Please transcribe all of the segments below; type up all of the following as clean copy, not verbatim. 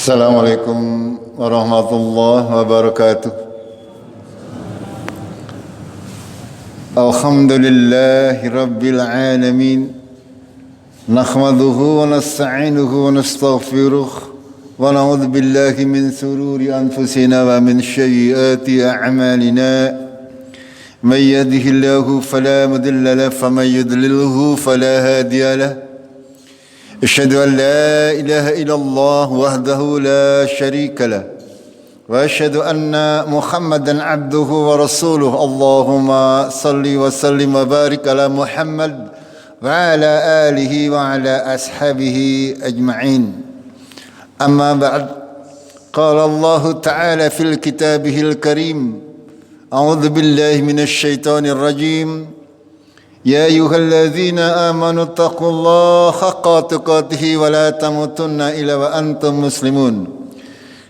Assalamualaikum warahmatullahi wabarakatuh. Alhamdulillahi rabbil alamin. Nahmaduhu wa nasta'inuhu wa nastaghfiruh wa na'udzu billahi min sururi anfusina wa min sayyiati a'malina. Man yahdihillahu fala mudilla lahu wa man yudlilhu fala hadiya lahu. أشهد أن لا إله إلا الله وحده لا شريك له وأشهد أن محمدا عبده ورسوله اللهم صل وسلم وبارك على محمد وعلى آله وعلى أصحابه أجمعين أما بعد قال الله تعالى في كتابه الكريم أعوذ بالله من الشيطان الرجيم يا أيها الذين آمنوا اتقوا الله حق تقاته ولا تموتن إلا وأنتم مسلمون.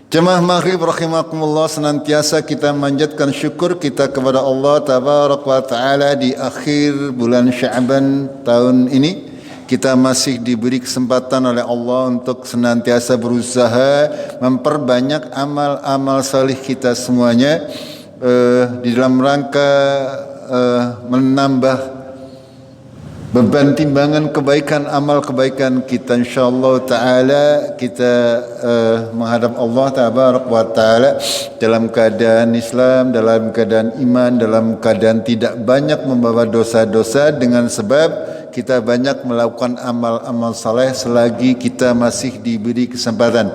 Jemaah maghrib rahimakumullah, senantiasa kita manjatkan syukur kita kepada Allah tabaraka wa taala di akhir bulan Sya'ban tahun ini. Kita masih diberi kesempatan oleh Allah untuk senantiasa berusaha memperbanyak amal-amal salih kita semuanya di dalam rangka menambah beban timbangan kebaikan amal kebaikan kita. InsyaAllah ta'ala kita menghadap Allah tabarak wa ta'ala dalam keadaan Islam, dalam keadaan iman, dalam keadaan tidak banyak membawa dosa-dosa, dengan sebab kita banyak melakukan amal-amal saleh selagi kita masih diberi kesempatan.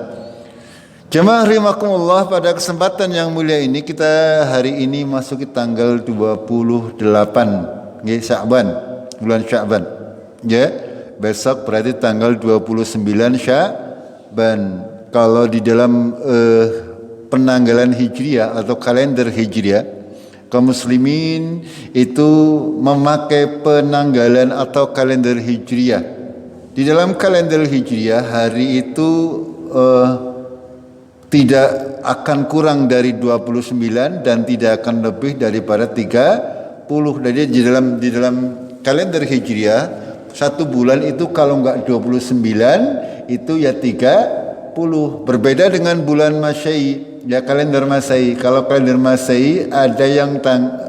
Jemaah rahimakumullah, pada kesempatan yang mulia ini kita hari ini masuki tanggal 28 Sya'ban, bulan Sya'ban. Ya, besok berarti tanggal 29 Sya'ban. Kalau di dalam penanggalan Hijriah atau kalender Hijriah, kaum muslimin itu memakai penanggalan atau kalender Hijriah. Di dalam kalender Hijriah hari itu tidak akan kurang dari 29 dan tidak akan lebih daripada 30. Jadi di dalam kalender Hijriah satu bulan itu kalau enggak 29 itu ya 30. Berbeda dengan bulan Masehi, ya kalender Masehi. Kalau kalender Masehi ada yang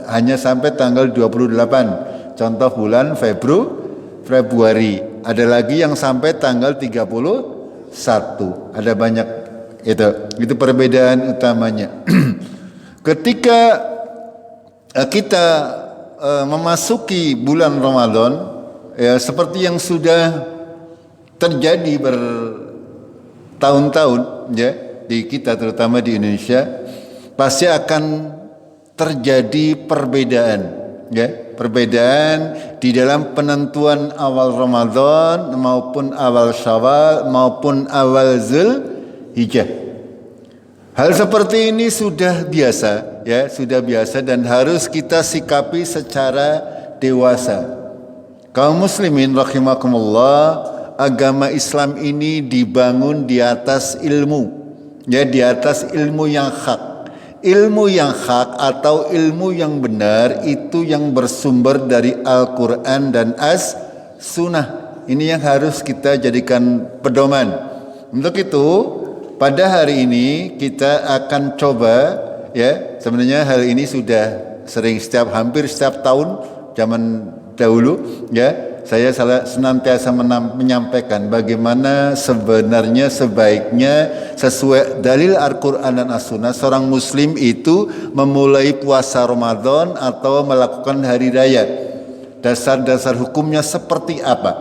hanya sampai tanggal 28. Contoh bulan Februari. Ada lagi yang sampai tanggal 31. Ada banyak itu. Itu perbedaan utamanya. Ketika kita memasuki bulan Ramadan, ya seperti yang sudah terjadi bertahun-tahun ya di kita, terutama di Indonesia, pasti akan terjadi perbedaan ya, perbedaan di dalam penentuan awal Ramadan maupun awal Syawal maupun awal Zulhijjah. Hal seperti ini sudah biasa, ya, sudah biasa dan harus kita sikapi secara dewasa. Kaum muslimin rahimakumullah, agama Islam ini dibangun di atas ilmu, ya, di atas ilmu yang hak. Ilmu yang hak atau ilmu yang benar itu yang bersumber dari Al-Quran dan As-Sunnah. Ini yang harus kita jadikan pedoman. Untuk itu, pada hari ini kita akan coba, ya, sebenarnya hal ini sudah sering hampir setiap tahun zaman dahulu, ya, saya senantiasa menyampaikan bagaimana sebenarnya sebaiknya sesuai dalil Al-Quran dan As-Sunnah seorang muslim itu memulai puasa Ramadan atau melakukan hari raya. Dasar-dasar hukumnya seperti apa?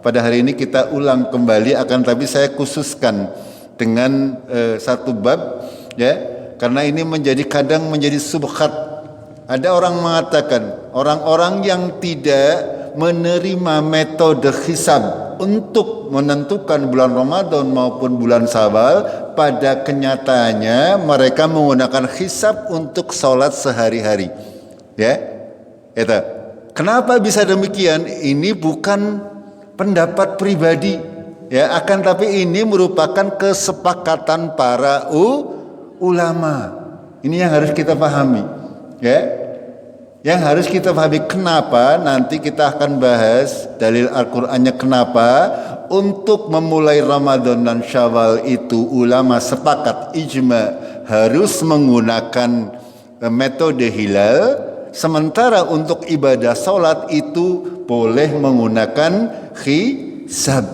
Pada hari ini kita ulang kembali, akan tapi saya khususkan dengan satu bab, ya, karena ini kadang menjadi subhat. Ada orang mengatakan orang-orang yang tidak menerima metode hisab untuk menentukan bulan Ramadan maupun bulan Syawal, pada kenyataannya mereka menggunakan hisab untuk sholat sehari-hari, ya. Itu. Kenapa bisa demikian? Ini bukan pendapat pribadi, ya, akan tapi ini merupakan kesepakatan para ulama. Ini yang harus kita pahami, ya. Yang harus kita pahami kenapa, nanti kita akan bahas dalil Al-Qur'annya kenapa untuk memulai Ramadan dan Syawal itu ulama sepakat ijma harus menggunakan metode hilal, sementara untuk ibadah salat itu boleh menggunakan hisab.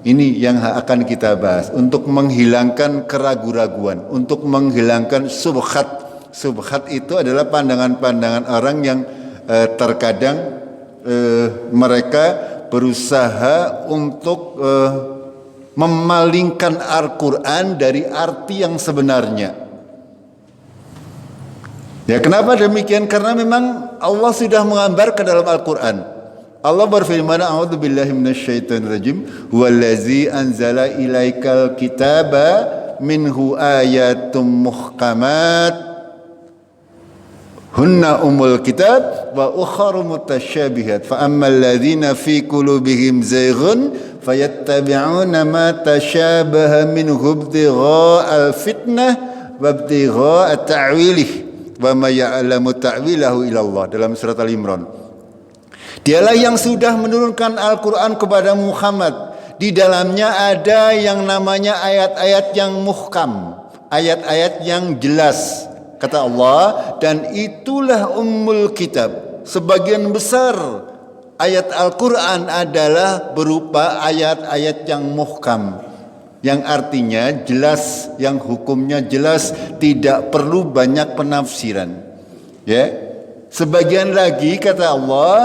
Ini yang akan kita bahas untuk menghilangkan keraguan-raguan, untuk menghilangkan subhat. Subhat itu adalah pandangan-pandangan orang yang terkadang mereka berusaha untuk memalingkan Al-Quran dari arti yang sebenarnya. Ya, kenapa demikian? Karena memang Allah sudah menggambarkan dalam Al-Quran. Allah berfirman, a'udzubillahi minasyaitonirrajim, huwallazi anzala ilaikal kitaba minhu ayatum muhkamat hunna umul kitab wa ukharu mutasyabihat fa ammal ladzina fi qulubihim zayghun fayattabi'una ma tasyabaha minhu ibtigha'al fitnah wa ibtigha'a ta'wilih wa ma ya'lamu ta'wilahu illallah, dalam surat Al-Imran. Dialah yang sudah menurunkan Al-Quran kepada Muhammad. Di dalamnya ada yang namanya ayat-ayat yang muhkam, ayat-ayat yang jelas, kata Allah, dan itulah ummul kitab. Sebagian besar ayat Al-Quran adalah berupa ayat-ayat yang muhkam, yang artinya jelas, yang hukumnya jelas, tidak perlu banyak penafsiran. Ya, sebagian lagi kata Allah,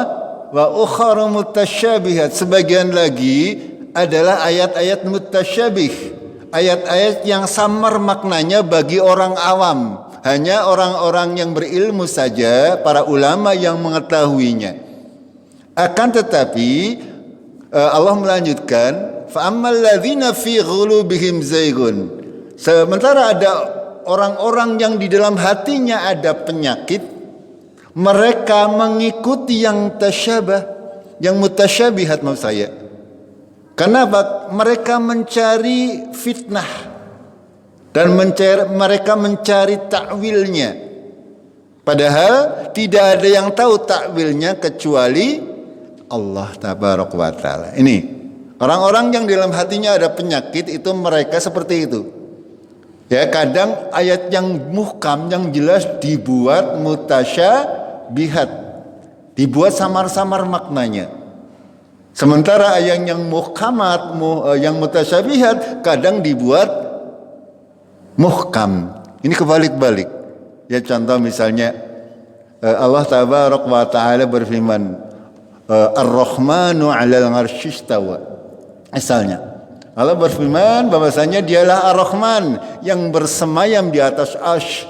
wa ukharu mutasyabihat, sebagian lagi adalah ayat-ayat mutasyabih, ayat-ayat yang samar maknanya bagi orang awam. Hanya orang-orang yang berilmu saja, para ulama yang mengetahuinya. Akan tetapi Allah melanjutkan, fa ammal ladzina fi qulubihim zaygun, sementara ada orang-orang yang di dalam hatinya ada penyakit, mereka mengikuti yang tasyabah, yang mutasyabihat maksud saya. Kenapa? Mereka mencari fitnah dan mereka mencari takwilnya. Padahal tidak ada yang tahu takwilnya kecuali Allah tabaraka wa taala. Ini orang-orang yang dalam hatinya ada penyakit itu, mereka seperti itu. Ya, kadang ayat yang muhkam yang jelas dibuat mutasyabihat, dibuat samar-samar maknanya. Sementara ayat yang muhkamat, yang mutasyabihat kadang dibuat muhkam. Ini kebalik-balik. Ya, contoh misalnya Allah tabaraka wa taala berfirman, Ar-Rahmanu 'alal 'arsy istawa. Misalnya Allah berfirman bahwasanya dialah Ar-Rahman yang bersemayam di atas arsy.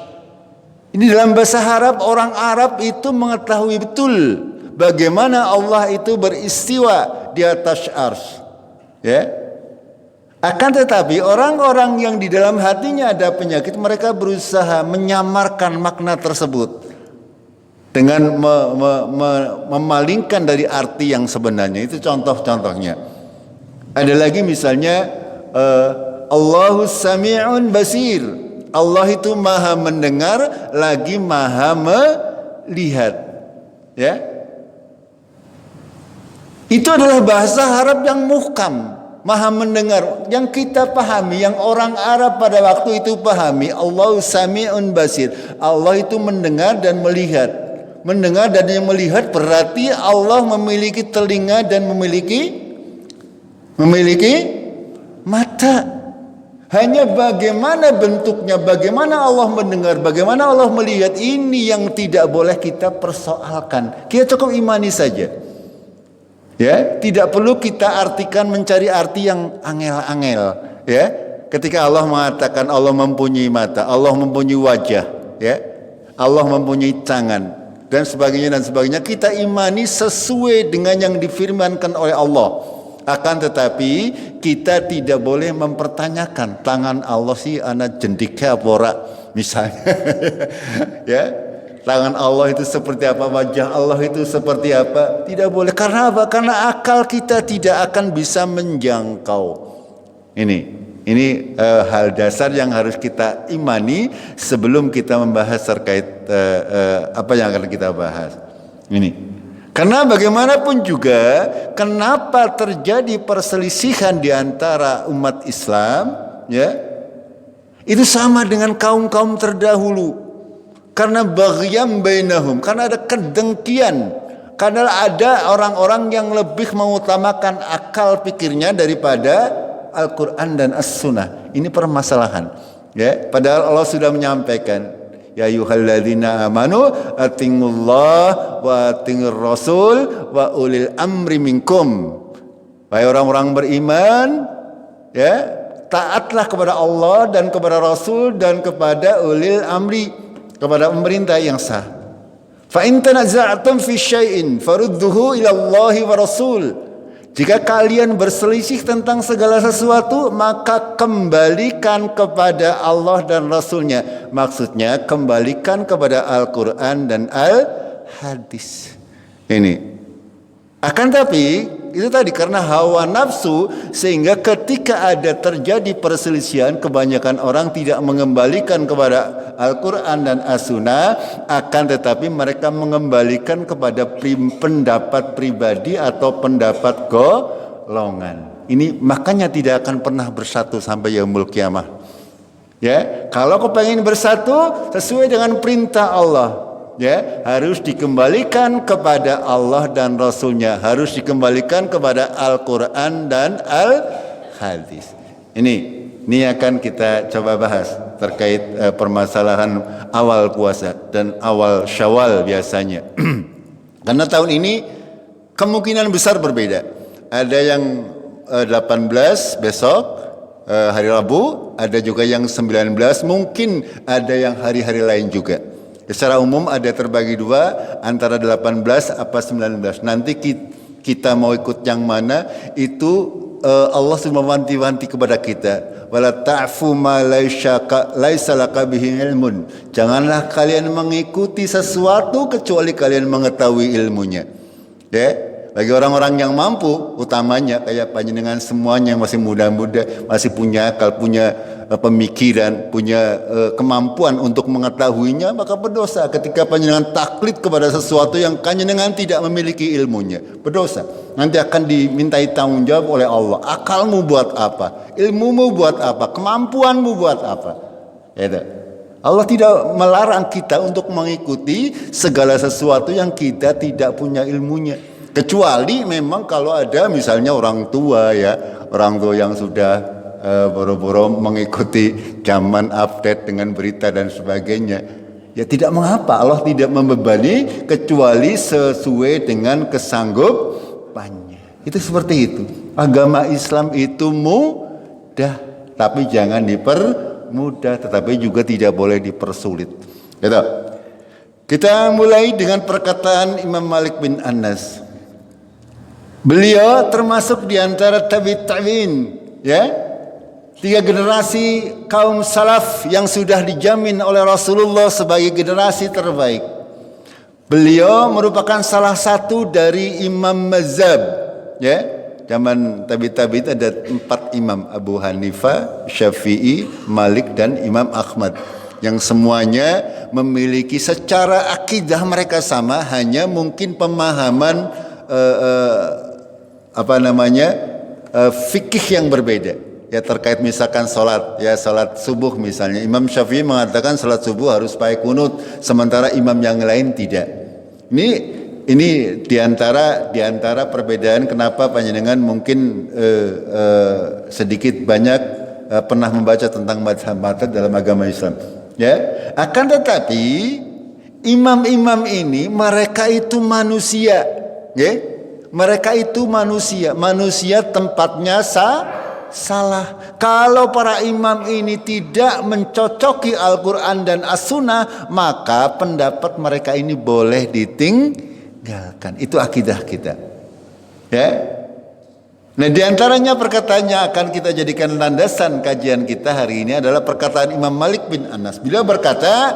Ini dalam bahasa Arab, orang Arab itu mengetahui betul bagaimana Allah itu beristiwa di atas arsy. Ya. Akan tetapi orang-orang yang di dalam hatinya ada penyakit, mereka berusaha menyamarkan makna tersebut dengan memalingkan dari arti yang sebenarnya. Itu contoh-contohnya. Ada lagi misalnya Allahus Sami'un Basir. Allah itu maha mendengar lagi maha melihat. Ya. Itu adalah bahasa Arab yang muhkam. Maha mendengar, yang kita pahami, yang orang Arab pada waktu itu pahami. Allahu Sami'un Basir, Allah itu mendengar dan melihat. Mendengar dan yang melihat berarti Allah memiliki telinga dan memiliki mata. Hanya bagaimana bentuknya, bagaimana Allah mendengar, bagaimana Allah melihat, ini yang tidak boleh kita persoalkan. Kita cukup imani saja. Ya, tidak perlu kita artikan, mencari arti yang angel-angel. Ya, ketika Allah mengatakan Allah mempunyai mata, Allah mempunyai wajah, ya, Allah mempunyai tangan dan sebagainya, kita imani sesuai dengan yang difirmankan oleh Allah. Akan tetapi kita tidak boleh mempertanyakan tangan Allah sih anak jendika pora misalnya. Ya. Tangan Allah itu seperti apa, wajah Allah itu seperti apa. Tidak boleh. Karena apa? Karena akal kita tidak akan bisa menjangkau. Ini hal dasar yang harus kita imani sebelum kita membahas terkait apa yang akan kita bahas. Ini. Karena bagaimanapun juga, kenapa terjadi perselisihan di antara umat Islam, ya? Itu sama dengan kaum-kaum terdahulu. Karena baghyam bainahum, karena ada kedengkian, karena ada orang-orang yang lebih mengutamakan akal pikirnya daripada Al-Quran dan As-Sunnah. Ini permasalahan, ya. Padahal Allah sudah menyampaikan, ya ayyuhalladzina amanu atingullah wa atingir rasul wa ulil amri minkum. Wahai orang-orang beriman, ya, taatlah kepada Allah dan kepada Rasul dan kepada ulil amri, kepada pemerintah yang sah. Fa in tanaza'tum fi syai'in farudduhu ila Allahi wa Rasul. Jika kalian berselisih tentang segala sesuatu, maka kembalikan kepada Allah dan Rasulnya. Maksudnya kembalikan kepada Al-Quran dan Al-Hadis. Ini. Akan tapi itu tadi karena hawa nafsu, sehingga ketika ada terjadi perselisihan, kebanyakan orang tidak mengembalikan kepada Al-Quran dan As-Sunnah, akan tetapi mereka mengembalikan kepada pendapat pribadi atau pendapat golongan. Ini makanya tidak akan pernah bersatu sampai yaumul kiamah. Ya, kalau kau pengen bersatu sesuai dengan perintah Allah, ya, harus dikembalikan kepada Allah dan Rasulnya, harus dikembalikan kepada Al-Quran dan Al-Hadis. Ini akan kita coba bahas terkait permasalahan awal puasa dan awal Syawal biasanya. Karena tahun ini kemungkinan besar berbeda. Ada yang 18 besok, hari Rabu, ada juga yang 19, mungkin ada yang hari-hari lain juga. Secara umum ada terbagi dua, antara 18 apa 19. Nanti kita mau ikut yang mana, itu Allah sudah mewanti-wanti kepada kita. Wala ta'fu ma laisa laka bihi ilmun. Janganlah kalian mengikuti sesuatu kecuali kalian mengetahui ilmunya. Ya, bagi orang-orang yang mampu, utamanya kayak panjenengan semuanya yang masih muda-muda, masih punya akal, punya pemikiran, punya kemampuan untuk mengetahuinya, maka berdosa ketika panjenengan taklid kepada sesuatu yang panjenengan tidak memiliki ilmunya. Berdosa. Nanti akan dimintai tanggung jawab oleh Allah. Akalmu buat apa? Ilmumu buat apa? Kemampuanmu buat apa? Itu. Allah tidak melarang kita untuk mengikuti segala sesuatu yang kita tidak punya ilmunya. Kecuali memang kalau ada misalnya orang tua, ya, orang tua yang sudah boro-boro mengikuti zaman update dengan berita dan sebagainya, ya tidak mengapa. Allah tidak membebani kecuali sesuai dengan kesanggupannya. Itu seperti itu. Agama Islam itu mudah, tapi jangan dipermudah, tetapi juga tidak boleh dipersulit. Gitu. Kita mulai dengan perkataan Imam Malik bin Anas. Beliau termasuk di antara tabi'in, ya. 3 generasi kaum salaf yang sudah dijamin oleh Rasulullah sebagai generasi terbaik. Beliau merupakan salah satu dari imam mazhab, ya. Zaman tabi'in ada 4 imam, Abu Hanifah, Syafi'i, Malik dan Imam Ahmad, yang semuanya memiliki secara akidah mereka sama, hanya mungkin pemahaman fikih yang berbeda. Ya, terkait misalkan sholat, ya sholat subuh misalnya, Imam Syafi'i mengatakan sholat subuh harus pakai kunut, sementara imam yang lain tidak. Ini diantara perbedaan kenapa panjenengan mungkin sedikit banyak pernah membaca tentang mazhab-mazhab dalam agama Islam. Ya, akan tetapi imam-imam ini mereka itu manusia, ya, mereka itu manusia tempatnya salah. Kalau para imam ini tidak mencocoki Al-Quran dan As-Sunnah, maka pendapat mereka ini boleh ditinggalkan. Itu akidah kita, ya. Nah, diantaranya perkataannya akan kita jadikan landasan kajian kita hari ini adalah perkataan Imam Malik bin Anas. Beliau berkata,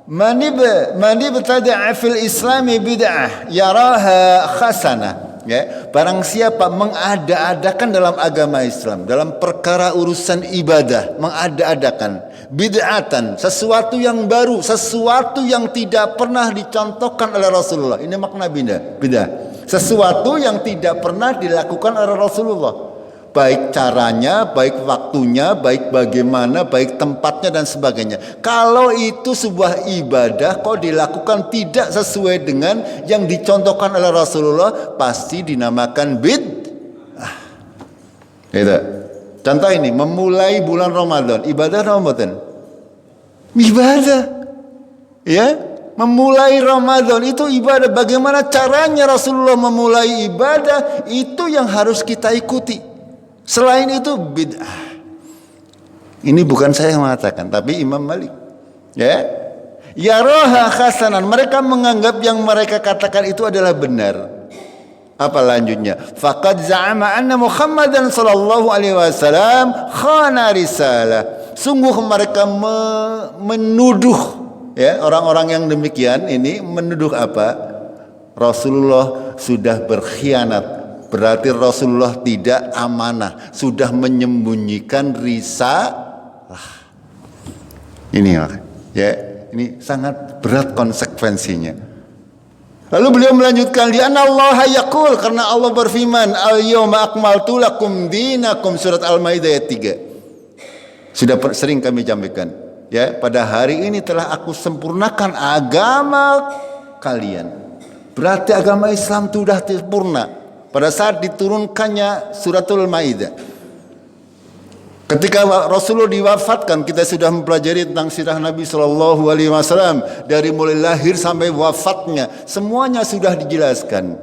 "Man ibtada'a fil Islami bid'ah yaraha hasanah, Ya, barang siapa mengada-adakan dalam agama Islam, dalam perkara urusan ibadah, mengada-adakan bid'atan, sesuatu yang baru, sesuatu yang tidak pernah dicontohkan oleh Rasulullah. Ini makna bid'ah. Sesuatu yang tidak pernah dilakukan oleh Rasulullah. Baik caranya, baik waktunya, baik bagaimana, baik tempatnya dan sebagainya. Kalau itu sebuah ibadah kok dilakukan tidak sesuai dengan yang dicontohkan oleh Rasulullah, pasti dinamakan bid'ah. Gitu. Contoh ini, memulai bulan Ramadan, ibadah Ramadan. Ibadah. Ya, memulai Ramadan itu ibadah. Bagaimana caranya Rasulullah memulai ibadah, itu yang harus kita ikuti. Selain itu bid'ah. Ini bukan saya yang mengatakan, tapi Imam Malik. Ya, yaraha hasanan. Mereka menganggap yang mereka katakan itu adalah benar. Apa lanjutnya? Faqad za'ama anna Muhammadan sallallahu alaihi wasallam khana risalah. Sungguh mereka menuduh, ya, orang-orang yang demikian ini menuduh apa? Rasulullah sudah berkhianat. Berarti Rasulullah tidak amanah, sudah menyembunyikan risalah. Ini ya, ini sangat berat konsekuensinya. Lalu beliau melanjutkan, li'anna Allah yaqul, karena Allah berfirman, al-yawma akmaltu lakum dinakum, surat Al-Maidah ayat 3. Sudah sering kami sampaikan, ya, pada hari ini telah aku sempurnakan agama kalian. Berarti agama Islam sudah sempurna pada saat diturunkannya suratul Maidah. Ketika Rasulullah diwafatkan, kita sudah mempelajari tentang sirah Nabi Shallallahu Alaihi Wasallam dari mulai lahir sampai wafatnya, semuanya sudah dijelaskan.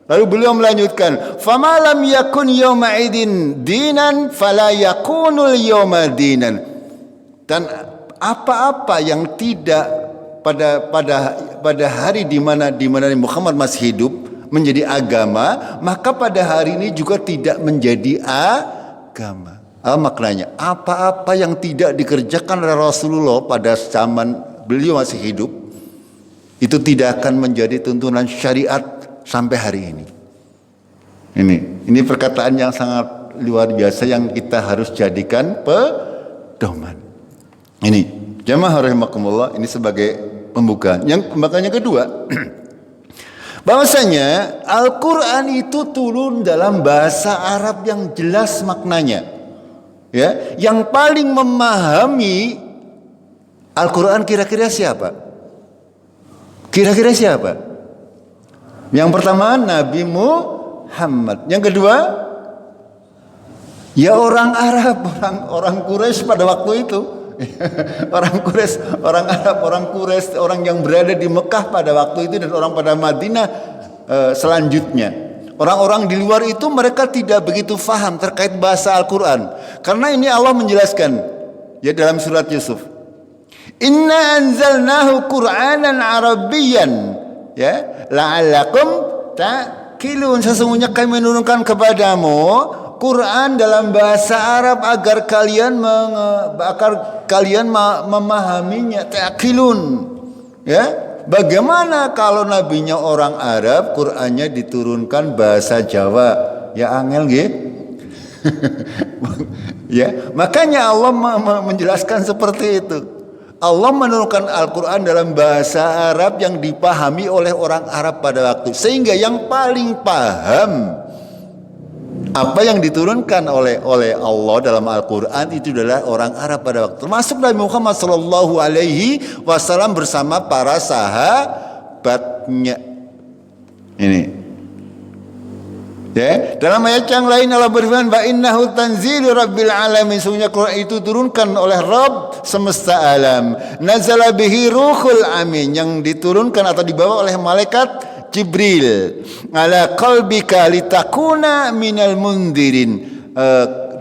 Lalu beliau melanjutkan, "Famalam yakun yawma idin dinan, fala yakunul yawma dinan." Dan apa-apa yang tidak pada hari di mana Muhammad masih hidup menjadi agama, maka pada hari ini juga tidak menjadi agama. Maknanya apa-apa yang tidak dikerjakan oleh Rasulullah pada zaman beliau masih hidup, itu tidak akan menjadi tuntunan syariat sampai hari ini. Ini perkataan yang sangat luar biasa yang kita harus jadikan pedoman. Ini jamaah rahimakumullah, ini sebagai pembukaan. Yang pembukaan yang kedua, bahwasanya Al-Quran itu turun dalam bahasa Arab yang jelas maknanya. Ya, yang paling memahami Al-Quran kira-kira siapa? Kira-kira siapa? Yang pertama Nabi Muhammad. Yang kedua, ya orang Arab, orang Quraisy pada waktu itu. Orang Quraisy, orang Arab, orang Quraisy, orang yang berada di Mekah pada waktu itu dan orang pada Madinah selanjutnya. Orang-orang di luar itu mereka tidak begitu faham terkait bahasa Al-Quran. Karena ini Allah menjelaskan ya dalam surat Yusuf. Inna anzalnahu Qur'anan Arabiyyan, ya, la'allakum ta'qilun. Sesungguhnya kami menurunkan kepadamu Quran dalam bahasa Arab agar kalian memahaminya. Ta'qilun. Ya, bagaimana kalau nabinya orang Arab, Qurannya diturunkan bahasa Jawa? Ya angel nggih. Ya, makanya Allah menjelaskan seperti itu. Allah menurunkan Al-Quran dalam bahasa Arab yang dipahami oleh orang Arab pada waktu, sehingga yang paling paham apa yang diturunkan oleh Allah dalam Al-Quran itu adalah orang Arab pada waktu, termasuk Nabi Muhammad Sallallahu Alaihi Wasallam bersama para sahabatnya. Ini ya, dalam ayat yang lain Allah berfirman, "Wa innahu tanzilu rabbil alamin." Sesungguhnya Quran itu turunkan oleh Rabb semesta alam. Nazala bihi ruhul amin, yang diturunkan atau dibawa oleh malaikat Jibril. Ala qalbika litakuna minal mundirin.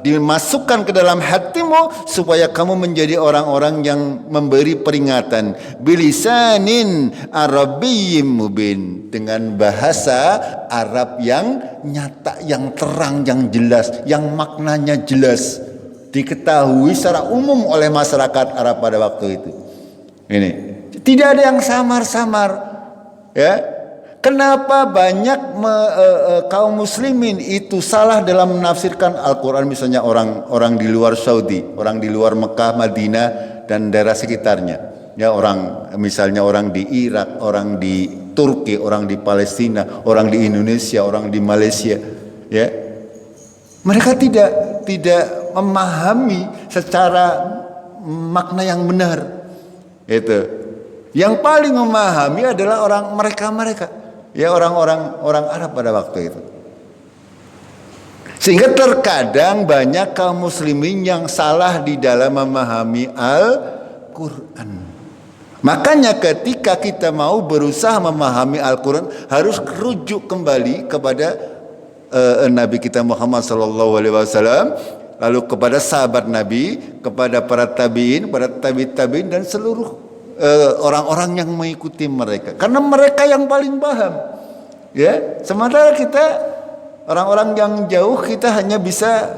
Dimasukkan ke dalam hatimu supaya kamu menjadi orang-orang yang memberi peringatan. Bilisanin arabiyyin mubin, dengan bahasa Arab yang nyata, yang terang, yang jelas, yang maknanya jelas, diketahui secara umum oleh masyarakat Arab pada waktu itu. Ini tidak ada yang samar-samar, ya. Kenapa banyak kaum muslimin itu salah dalam menafsirkan Al-Quran, misalnya orang di luar Saudi, orang di luar Mekah, Madinah dan daerah sekitarnya. Ya, misalnya orang di Irak, orang di Turki, orang di Palestina, orang di Indonesia, orang di Malaysia, ya. Mereka tidak memahami secara makna yang benar. Itu. Yang paling memahami adalah mereka. Ya, orang Arab pada waktu itu. Sehingga terkadang banyak kaum muslimin yang salah di dalam memahami Al-Quran. Makanya ketika kita mau berusaha memahami Al-Quran, harus rujuk kembali kepada Nabi kita Muhammad SAW, lalu kepada sahabat Nabi, kepada para tabi'in, para tabi'in dan seluruh orang-orang yang mengikuti mereka, karena mereka yang paling paham, ya. Sementara kita orang-orang yang jauh, kita hanya bisa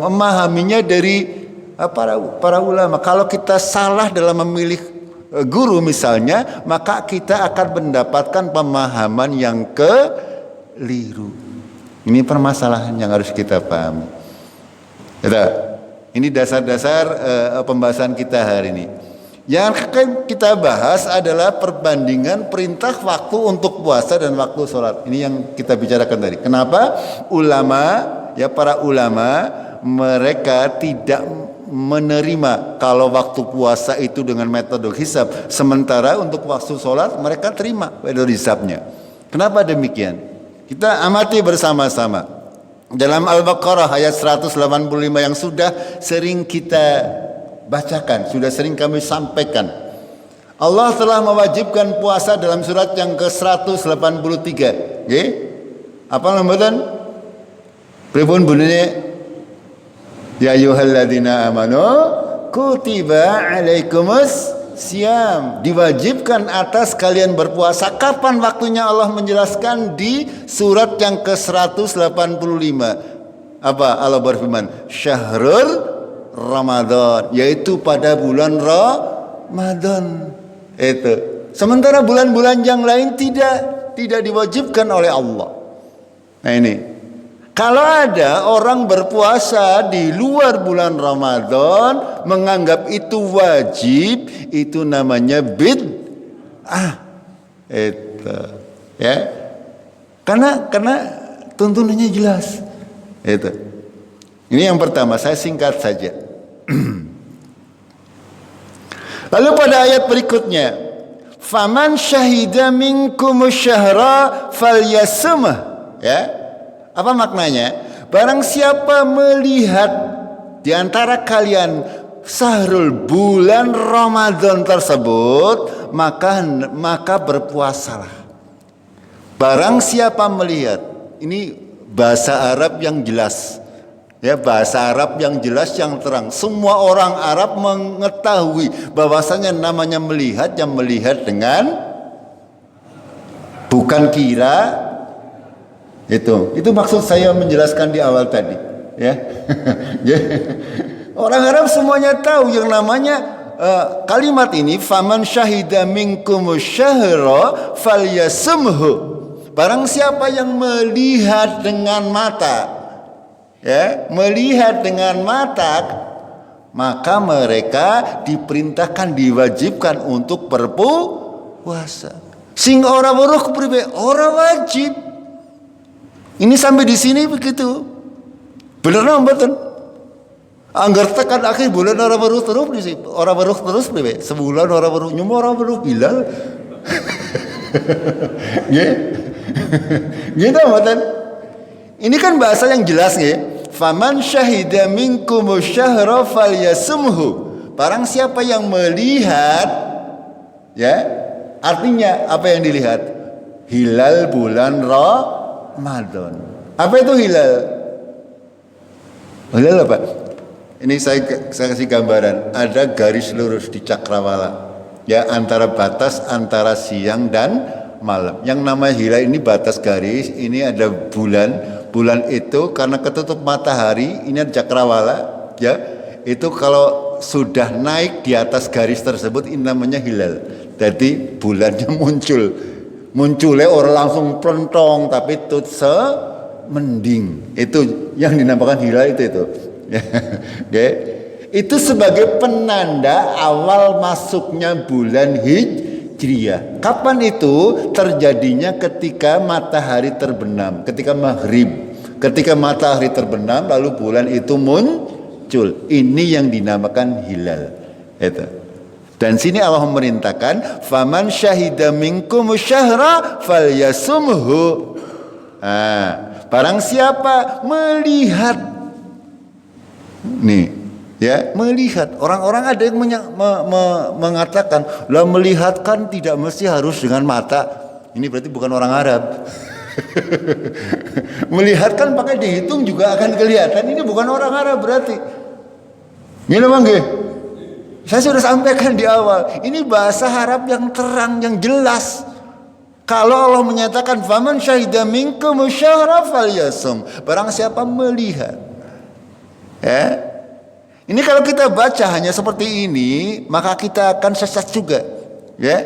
memahaminya dari para ulama. Kalau kita salah dalam memilih guru misalnya, maka kita akan mendapatkan pemahaman yang keliru. Ini permasalahan yang harus kita pahami. Ini dasar-dasar pembahasan kita hari ini. Yang akan kita bahas adalah perbandingan perintah waktu untuk puasa dan waktu sholat. Ini yang kita bicarakan tadi. Kenapa para ulama mereka tidak menerima kalau waktu puasa itu dengan metode hisab, sementara untuk waktu sholat mereka terima metode hisabnya. Kenapa demikian? Kita amati bersama-sama. Dalam Al-Baqarah ayat 185 yang sudah sering kita bacakan, sudah sering kami sampaikan. Allah telah mewajibkan puasa dalam surat yang ke-183. Nggih? Apa lambadan? Pripun bunine? Ya ayyuhalladzina amanu kutiba alaikumus syiyam. Diwajibkan atas kalian berpuasa. Kapan waktunya Allah menjelaskan di surat yang ke-185. Apa Allah berfirman? Syahrul Ramadan, yaitu pada bulan Ramadan. Itu. Sementara bulan-bulan yang lain tidak diwajibkan oleh Allah. Nah ini, kalau ada orang berpuasa di luar bulan Ramadan menganggap itu wajib, itu namanya bid'ah. Itu, ya. Karena tuntunannya jelas. Itu. Ini yang pertama, saya singkat saja. Lalu pada ayat berikutnya, faman syahida minkum syahra falyasumh, ya. Apa maknanya? Barang siapa melihat di antara kalian syahrul bulan Ramadan tersebut, maka berpuasalah. Barang siapa melihat, ini bahasa Arab yang jelas. Ya, bahasa Arab yang jelas, yang terang. Semua orang Arab mengetahui bahwasanya namanya melihat, yang melihat dengan bukan kira. Itu maksud saya menjelaskan di awal tadi, ya. Orang Arab semuanya tahu yang namanya kalimat ini, faman syahida minkum syahra falyasumhu. Barang siapa yang melihat dengan mata, ya, melihat dengan mata, maka mereka diperintahkan, diwajibkan untuk berpuasa. Sing ora weruh kepriwe? Ora wajib. Ini sampai di sini begitu. Bener napa mboten? Angger tekan akhir bulan ora weruh terus di ora weruh terus priwe? Sebulan ora weruh, nyumo ora weruh hilal. Nggih. Gitu mboten? Ini kan bahasa yang jelas nggih. Faman syahida minkum syahra falyasumhu. Barang siapa yang melihat, ya, artinya apa yang dilihat? Hilal bulan Ramadan. Apa itu hilal? Hilal apa? Ini saya kasih gambaran. Ada garis lurus di cakrawala, ya, antara batas antara siang dan malam. Yang namanya hilal ini batas garis. Ini ada bulan. Bulan itu karena ketutup matahari, ini ada cakrawala, ya. Itu kalau sudah naik di atas garis tersebut, ini namanya hilal. Jadi bulannya muncul. Munculnya orang langsung plentong, tapi itu mending. Itu yang dinamakan hilal itu. Okay. Itu sebagai penanda awal masuknya bulan Hijriah. Kapan itu terjadinya? Ketika matahari terbenam, ketika maghrib. Ketika matahari terbenam lalu bulan itu muncul. Ini yang dinamakan hilal. Itu. Dan sini Allah memerintahkan, faman syahida minkum syahra falyasumhu. Barang siapa melihat, nih ya, melihat. Orang-orang ada yang mengatakan, lah melihat kan tidak mesti harus dengan mata. Ini berarti bukan orang Arab. Melihat kan pakai dihitung juga akan kelihatan. Ini bukan orang Arab berarti. Gini bang, saya sudah sampaikan di awal, ini bahasa Arab yang terang, yang jelas. Kalau Allah menyatakan faman syahida minkum syahra falyasum, barang siapa melihat. Ya. Ini kalau kita baca hanya seperti ini, maka kita akan sesat juga. Ya.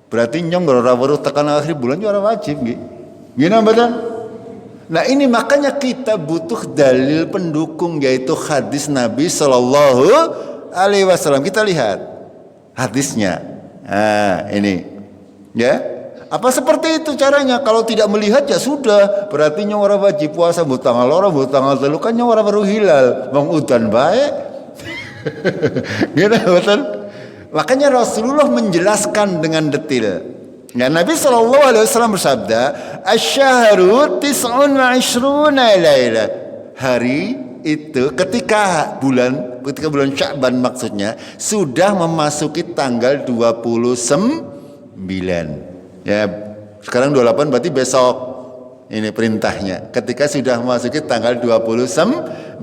Berarti nyong baru tekan akhir bulan juara wajib gitu. Gimana betul? Nah ini makanya kita butuh dalil pendukung, yaitu hadis Nabi Sallallahu Alaihi Wasallam. Kita lihat hadisnya. Ini ya, apa seperti itu caranya? Kalau tidak melihat ya sudah, berarti nyawara wajib puasa bu tanggal telu kan nyawara baru hilal bang udan baik. Gitu betul. Makanya Rasulullah menjelaskan dengan detail. Ya, Nabi SAW bersabda, asyharu tis'un wa ishruna laila. Hari itu ketika bulan Sya'ban maksudnya sudah memasuki tanggal 29. Ya, sekarang 28 berarti besok. Ini perintahnya. Ketika sudah memasuki tanggal 29.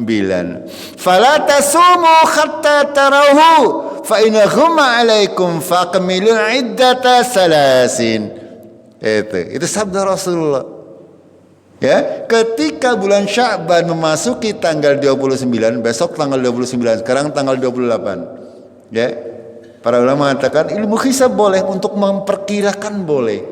Fala tasumu hatta tarahu fa in ghumma alaikum faqmilul iddata salasin. Itu sabda Rasulullah. Ya, ketika bulan Sya'ban memasuki tanggal 29, besok tanggal 29, sekarang tanggal 28. Ya. Para ulama mengatakan ilmu hisab boleh, untuk memperkirakan boleh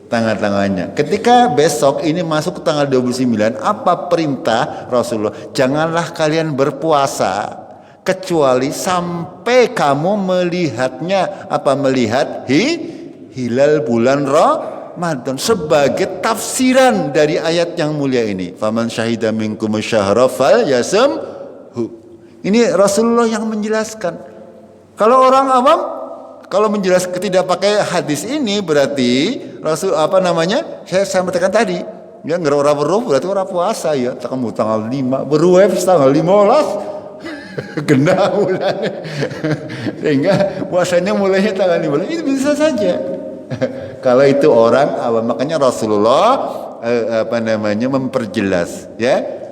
tanggal-tanggalnya. Ketika besok ini masuk ke tanggal 29, apa perintah Rasulullah? Janganlah kalian berpuasa kecuali sampai kamu melihatnya, melihat hilal bulan Ramadan, sebagai tafsiran dari ayat yang mulia ini. Faman syahida minkum syahra falyasumhu. Ini Rasulullah yang menjelaskan. Kalau orang awam, kalau menjelaskan tidak pakai hadis ini, berarti Rasul saya sampaikan tadi, ya nggak orang berarti orang puasa ya. Kamu tanggal 5 berweb tanggal 15 genah bulan. Sehingga puasanya mulainya tanggal 15. Itu bisa saja. Kalau itu orang awam, makanya Rasulullah memperjelas ya.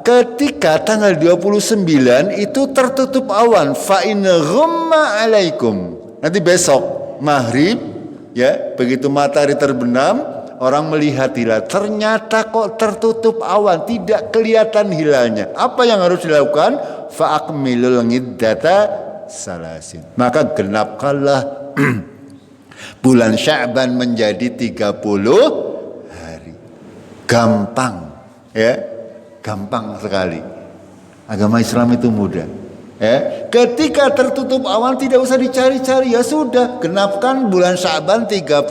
Ketika tanggal 29 itu tertutup awan, fa in ghumma alaikum. Nanti besok maghrib ya, begitu matahari terbenam, orang melihat hilal, ternyata kok tertutup awan, tidak kelihatan hilalnya. Apa yang harus dilakukan? Fa akmilul iddata salasin. Maka genapkanlah bulan Sya'ban menjadi 30 hari. Gampang ya. Gampang sekali. Agama Islam itu mudah. Ya, ketika tertutup awan tidak usah dicari-cari, ya sudah, genapkan bulan Sya'ban 30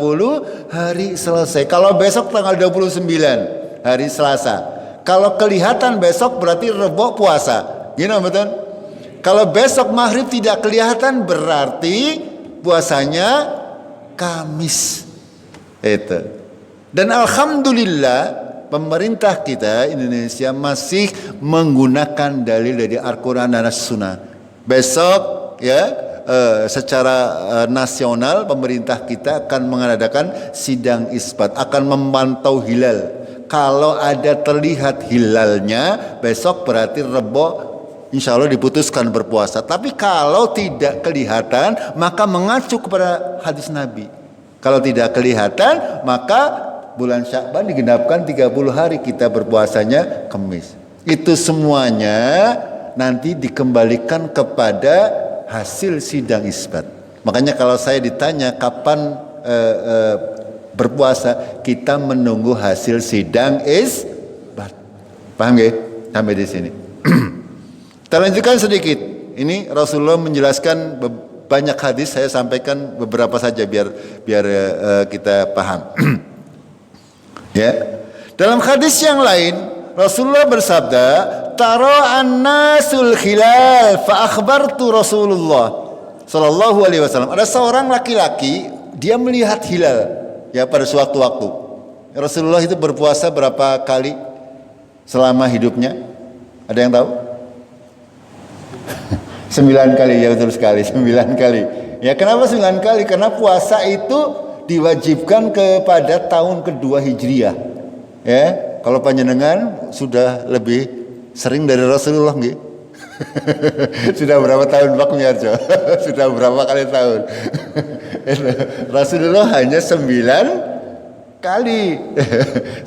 hari selesai. Kalau besok tanggal 29 hari Selasa, kalau kelihatan besok berarti Rebo puasa. Gini betul? Kalau besok maghrib tidak kelihatan berarti puasanya Kamis. Itu. Dan alhamdulillah pemerintah kita Indonesia masih menggunakan dalil dari Al-Quran dan As-Sunnah. Besok ya secara nasional pemerintah kita akan mengadakan sidang isbat, akan memantau hilal. Kalau ada terlihat hilalnya besok berarti Rebo insya Allah diputuskan berpuasa. Tapi kalau tidak kelihatan maka mengacu kepada hadis Nabi. Kalau tidak kelihatan maka bulan Sya'ban digenapkan 30 hari, kita berpuasanya Kamis. Itu semuanya nanti dikembalikan kepada hasil sidang isbat. Makanya kalau saya ditanya kapan berpuasa, kita menunggu hasil sidang isbat. Paham ya? Sampai di sini. Kita lanjutkan sedikit. Ini Rasulullah menjelaskan banyak hadis, saya sampaikan beberapa saja biar kita paham. Ya. Dalam hadis yang lain Rasulullah bersabda, "Tara an-nasul hilal fa akhbartu Rasulullah sallallahu alaihi wasallam." Ada seorang laki-laki, dia melihat hilal ya pada suatu waktu. Rasulullah itu berpuasa berapa kali selama hidupnya? Ada yang tahu? 9 kali, ya betul sekali, 9 kali. Ya kenapa 9 kali? Karena puasa itu diwajibkan kepada tahun kedua Hijriah. Ya, kalau panjenengan sudah lebih sering dari Rasulullah nggih. Sudah berapa tahun Pak Miarjo? Sudah berapa kali tahun? Rasulullah hanya 9 kali.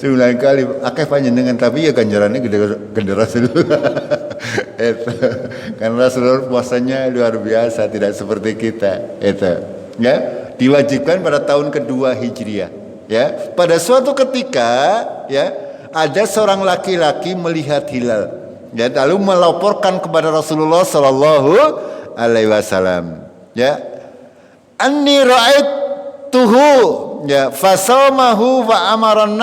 9 kali. Akeh panjenengan tapi ya ganjarannya gede Rasulullah. Itu. Karena Rasulullah puasanya luar biasa, tidak seperti kita. Itu. Ya, diwajibkan pada tahun kedua Hijriah. Ya, pada suatu ketika ya ada seorang laki-laki melihat hilal. Ya, lalu melaporkan kepada Rasulullah sallallahu alaihi wasallam. Ya. Anni ra'aituhu ya fasamahu wa amaran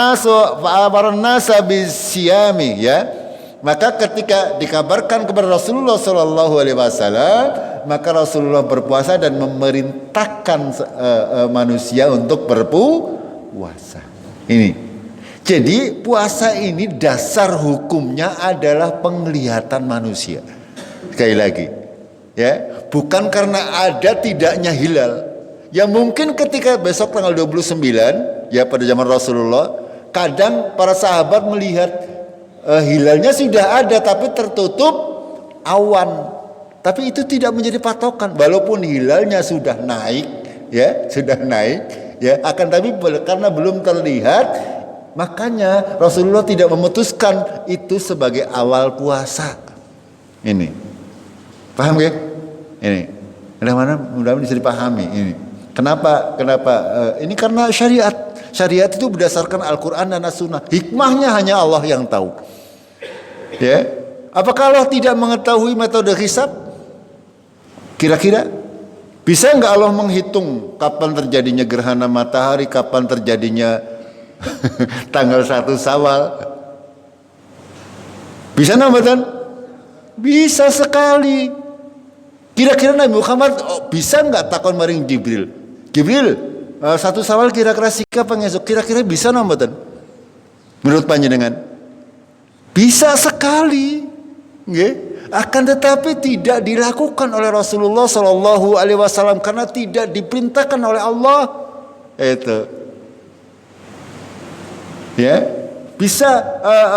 nasa bisyami ya. Maka ketika dikabarkan kepada Rasulullah sallallahu alaihi wasallam, maka Rasulullah berpuasa dan memerintahkan manusia untuk berpuasa. Ini. Jadi puasa ini dasar hukumnya adalah penglihatan manusia. Sekali lagi, ya, bukan karena ada tidaknya hilal. Ya mungkin ketika besok tanggal 29 ya pada zaman Rasulullah, kadang para sahabat melihat hilalnya sudah ada tapi tertutup awan. Tapi itu tidak menjadi patokan walaupun hilalnya sudah naik, ya, sudah naik, ya, akan tapi karena belum terlihat, makanya Rasulullah tidak memutuskan itu sebagai awal puasa. Ini. Paham ya? Ini. Mudah-mudahan bisa dipahami ini. Kenapa? Ini karena syariat. Syariat itu berdasarkan Al-Quran dan As-Sunnah. Hikmahnya hanya Allah yang tahu. Ya, apakah Allah tidak mengetahui metode hisab? Kira-kira bisa nggak Allah menghitung kapan terjadinya gerhana matahari, kapan terjadinya tanggal 1 Syawal? Bisa nambatan? Bisa sekali. Kira-kira Nabi Muhammad bisa nggak takon maring Jibril? Jibril, 1 Syawal kira-kira sikap pengesuk, kira-kira bisa nambatan? Menurut panjenengan? Bisa sekali, nggih. Akan tetapi tidak dilakukan oleh Rasulullah Shallallahu Alaihi Wasallam karena tidak diperintahkan oleh Allah. Itu, ya, bisa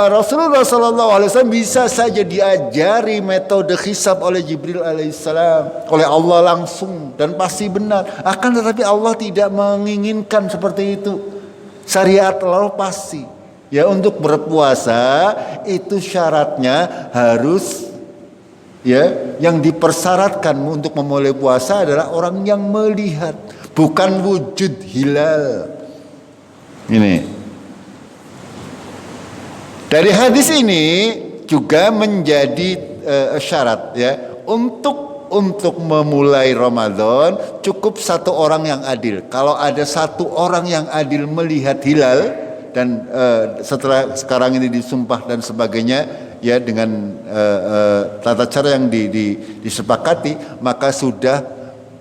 Rasulullah Shallallahu Alaihi Wasallam bisa saja diajari metode hisab oleh Jibril alaihissalam, oleh Allah langsung dan pasti benar. Akan tetapi Allah tidak menginginkan seperti itu. Syariat Allah pasti. Ya, untuk berpuasa itu syaratnya harus, ya, yang dipersyaratkan untuk memulai puasa adalah orang yang melihat, bukan wujud hilal. Ini. Dari hadis ini juga menjadi syarat, ya, untuk memulai Ramadan cukup 1 orang yang adil. Kalau ada 1 orang yang adil melihat hilal dan setelah sekarang ini disumpah dan sebagainya, ya, dengan tata cara yang disepakati, maka sudah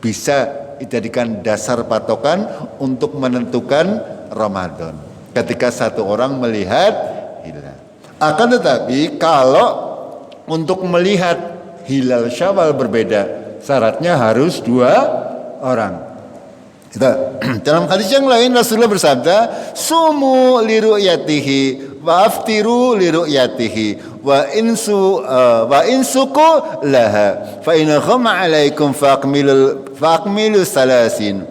bisa dijadikan dasar patokan untuk menentukan Ramadan ketika 1 orang melihat hilal. Akan tetapi kalau untuk melihat hilal Syawal berbeda, syaratnya harus 2 orang. Dalam hadis yang lain Rasulullah bersabda, sumu li ru'yatihi wa aftiru li ru'yatihi wa insuku laha fa in khama alaikum faqmilu salasin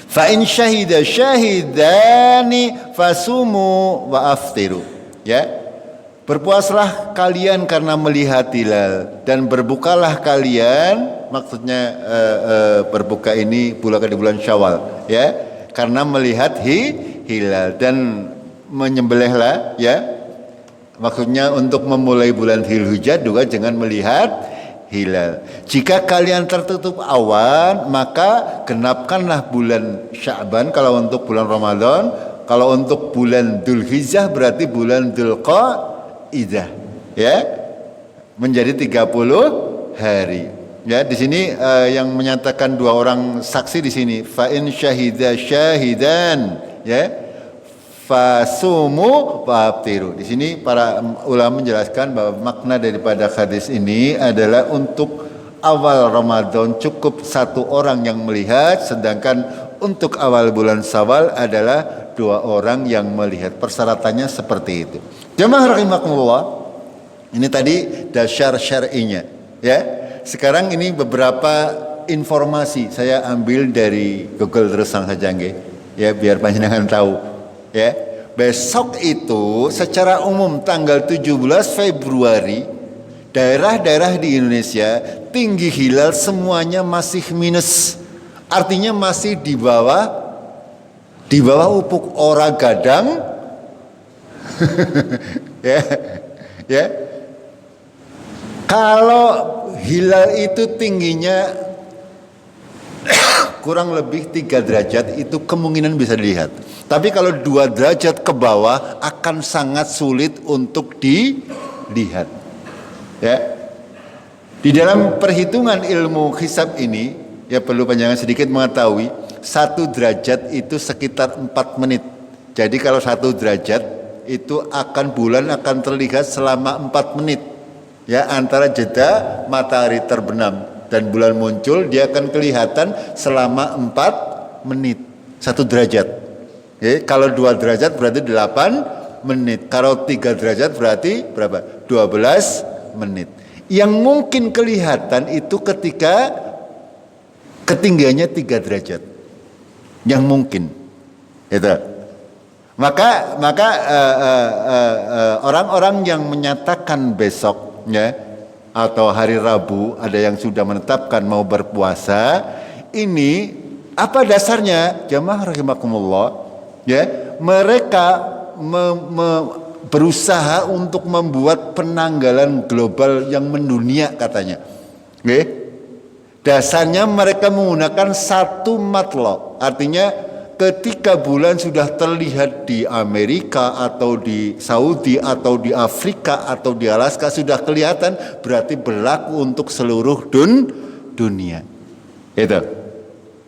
fa in syahida syahidani fasumu wa aftiru. Ya, berpuasalah kalian karena melihat hilal dan berbukalah kalian, maksudnya berbuka ini di bulan Syawal, ya. karena melihat hilal dan menyembelihlah ya. Maksudnya untuk memulai bulan Dzulhijjah juga dengan melihat hilal. Jika kalian tertutup awan, maka genapkanlah bulan Sya'ban kalau untuk bulan Ramadan. Kalau untuk bulan Dzulhijjah berarti bulan Dzulqa'dah. Ya. Menjadi 30 hari. Ya, di sini yang menyatakan dua orang saksi di sini. Fa in syahida syahidan, ya. Fasumu wabtiru. Di sini para ulama menjelaskan bahwa makna daripada hadis ini adalah untuk awal Ramadan cukup satu orang yang melihat, sedangkan untuk awal bulan Syawal adalah dua orang yang melihat. Persyaratannya seperti itu. Jemaah rahimakumullah. Ini tadi dasar syar'inya, ya. Sekarang ini beberapa informasi saya ambil dari Google terus saja nggih. Ya, biar panjenengan tahu. Ya, besok itu secara umum tanggal 17 Februari daerah-daerah di Indonesia tinggi hilal semuanya masih minus. Artinya masih di bawah ufuk ora gadang. Ya. Ya. Kalau hilal itu tingginya kurang lebih 3 derajat itu kemungkinan bisa dilihat. Tapi kalau 2 derajat ke bawah akan sangat sulit untuk dilihat. Ya. Di dalam perhitungan ilmu hisab ini, ya perlu panjangan sedikit mengetahui, 1 derajat itu sekitar 4 menit. Jadi kalau 1 derajat itu bulan akan terlihat selama 4 menit. Ya, antara jeda matahari terbenam dan bulan muncul, dia akan kelihatan selama 4 menit. 1 derajat. Ya, kalau 2 derajat berarti 8 menit. Kalau 3 derajat berarti berapa? 12 menit. Yang mungkin kelihatan itu ketika ketinggiannya 3 derajat. Yang mungkin. Itu. Maka orang-orang yang menyatakan besok, ya, atau hari Rabu, ada yang sudah menetapkan mau berpuasa, ini apa dasarnya? Jamaah rahimakumullah. Ya, mereka berusaha untuk membuat penanggalan global yang mendunia katanya. Oke? Dasarnya mereka menggunakan satu matlo. Artinya ketika bulan sudah terlihat di Amerika atau di Saudi atau di Afrika atau di Alaska sudah kelihatan, berarti berlaku untuk seluruh dunia. Itu.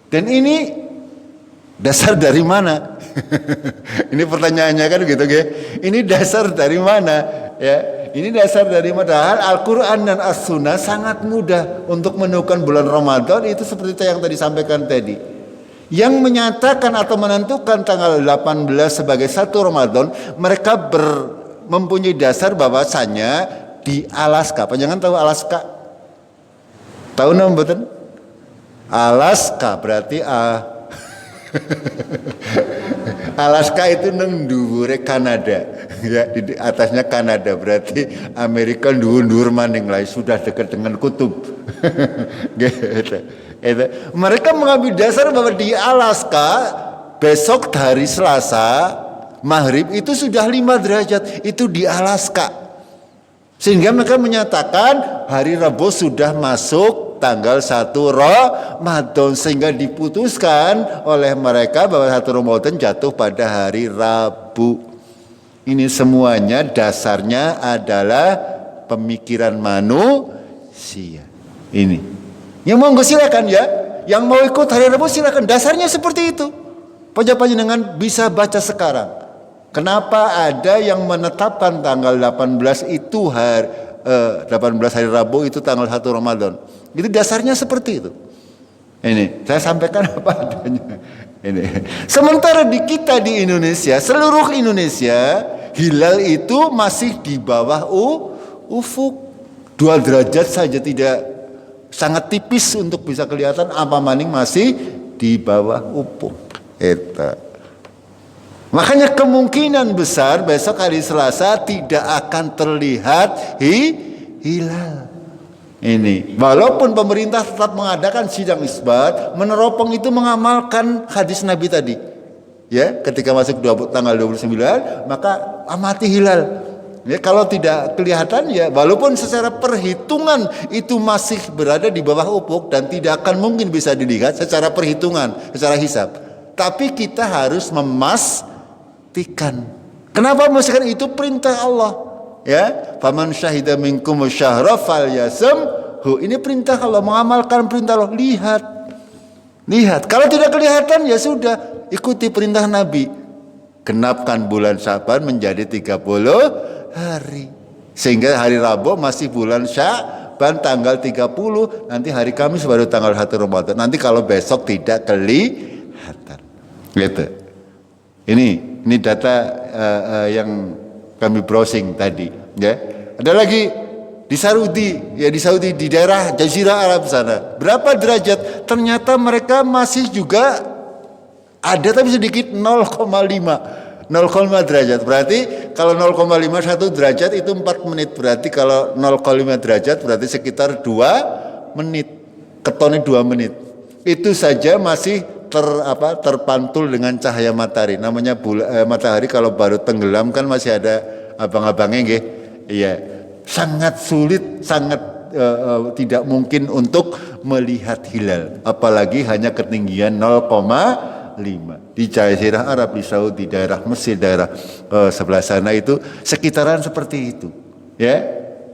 Dan ini dasar dari mana? Ini pertanyaannya kan gitu, ya. Ini dasar dari mana? Ya, ini dasar dari mana? Al-Quran dan As-Sunnah sangat mudah untuk menemukan bulan Ramadan itu seperti yang tadi sampaikan tadi. Yang menyatakan atau menentukan tanggal 18 sebagai 1 Ramadan, mereka mempunyai dasar bahwasanya di Alaska. Panjangan tahu Alaska? Tahu nama betul? Alaska berarti Alaska itu nang dhuwure Kanada, ya, di atasnya Kanada, berarti Amerika dhuwur maning lah, sudah dekat dengan kutub. Gitu. Mereka mengambil dasar bahwa di Alaska besok hari Selasa maghrib itu sudah 5 derajat, itu di Alaska. Sehingga mereka menyatakan hari Rabu sudah masuk tanggal 1 Ramadan, sehingga diputuskan oleh mereka bahwa 1 Ramadan jatuh pada hari Rabu. Ini semuanya dasarnya adalah pemikiran manusia. Ini. Yang mau silakan, ya. Yang mau ikut hari Rabu silakan. Dasarnya seperti itu. Panjenengan bisa baca sekarang. Kenapa ada yang menetapkan tanggal 18 itu 18 hari Rabu itu tanggal 1 Ramadan. Itu dasarnya seperti itu. Ini saya sampaikan apa adanya. Ini. Sementara di kita di Indonesia, seluruh Indonesia, hilal itu masih di bawah ufuk. 2 derajat saja, tidak, sangat tipis untuk bisa kelihatan, apa maning masih di bawah ufuk. Itu. Makanya kemungkinan besar besok hari Selasa tidak akan terlihat hilal. Ini, walaupun pemerintah tetap mengadakan sidang isbat, meneropong itu mengamalkan hadis Nabi tadi. ya, ketika masuk tanggal 29 maka amati hilal. Ya, kalau tidak kelihatan ya walaupun secara perhitungan itu masih berada di bawah ufuk dan tidak akan mungkin bisa dilihat secara perhitungan, secara hisab. Tapi kita harus memastikan. Kenapa memastikan? Itu perintah Allah. Ya, faman syahida minkum syahra falyasumhu. Ini perintah Allah, mengamalkan perintah Allah. Lihat. Kalau tidak kelihatan ya sudah, ikuti perintah Nabi. Genapkan bulan Syaban menjadi 30 hari. Sehingga hari Rabu masih bulan Syaban tanggal 30, nanti hari Kamis baru tanggal 1 Ramadan. Nanti kalau besok tidak kelihatan. Gitu. Ini data yang kami browsing tadi, ya. Ada lagi di Saudi, ya, di daerah Jazirah Arab sana. Berapa derajat? Ternyata mereka masih juga ada tapi sedikit 0,5 derajat. Berarti kalau 0,51 derajat itu 4 menit. Berarti kalau 0,5 derajat berarti sekitar 2 menit. Ketonnya 2 menit. Itu saja masih terpantul dengan cahaya matahari. Namanya matahari kalau baru tenggelam kan masih ada abang-abangnya nggih. Iya. Sangat sulit, sangat tidak mungkin untuk melihat hilal. Apalagi hanya ketinggian 0,5. Di Jazirah Arab, di Saudi, daerah Mesir, daerah sebelah sana itu sekitaran seperti itu, ya.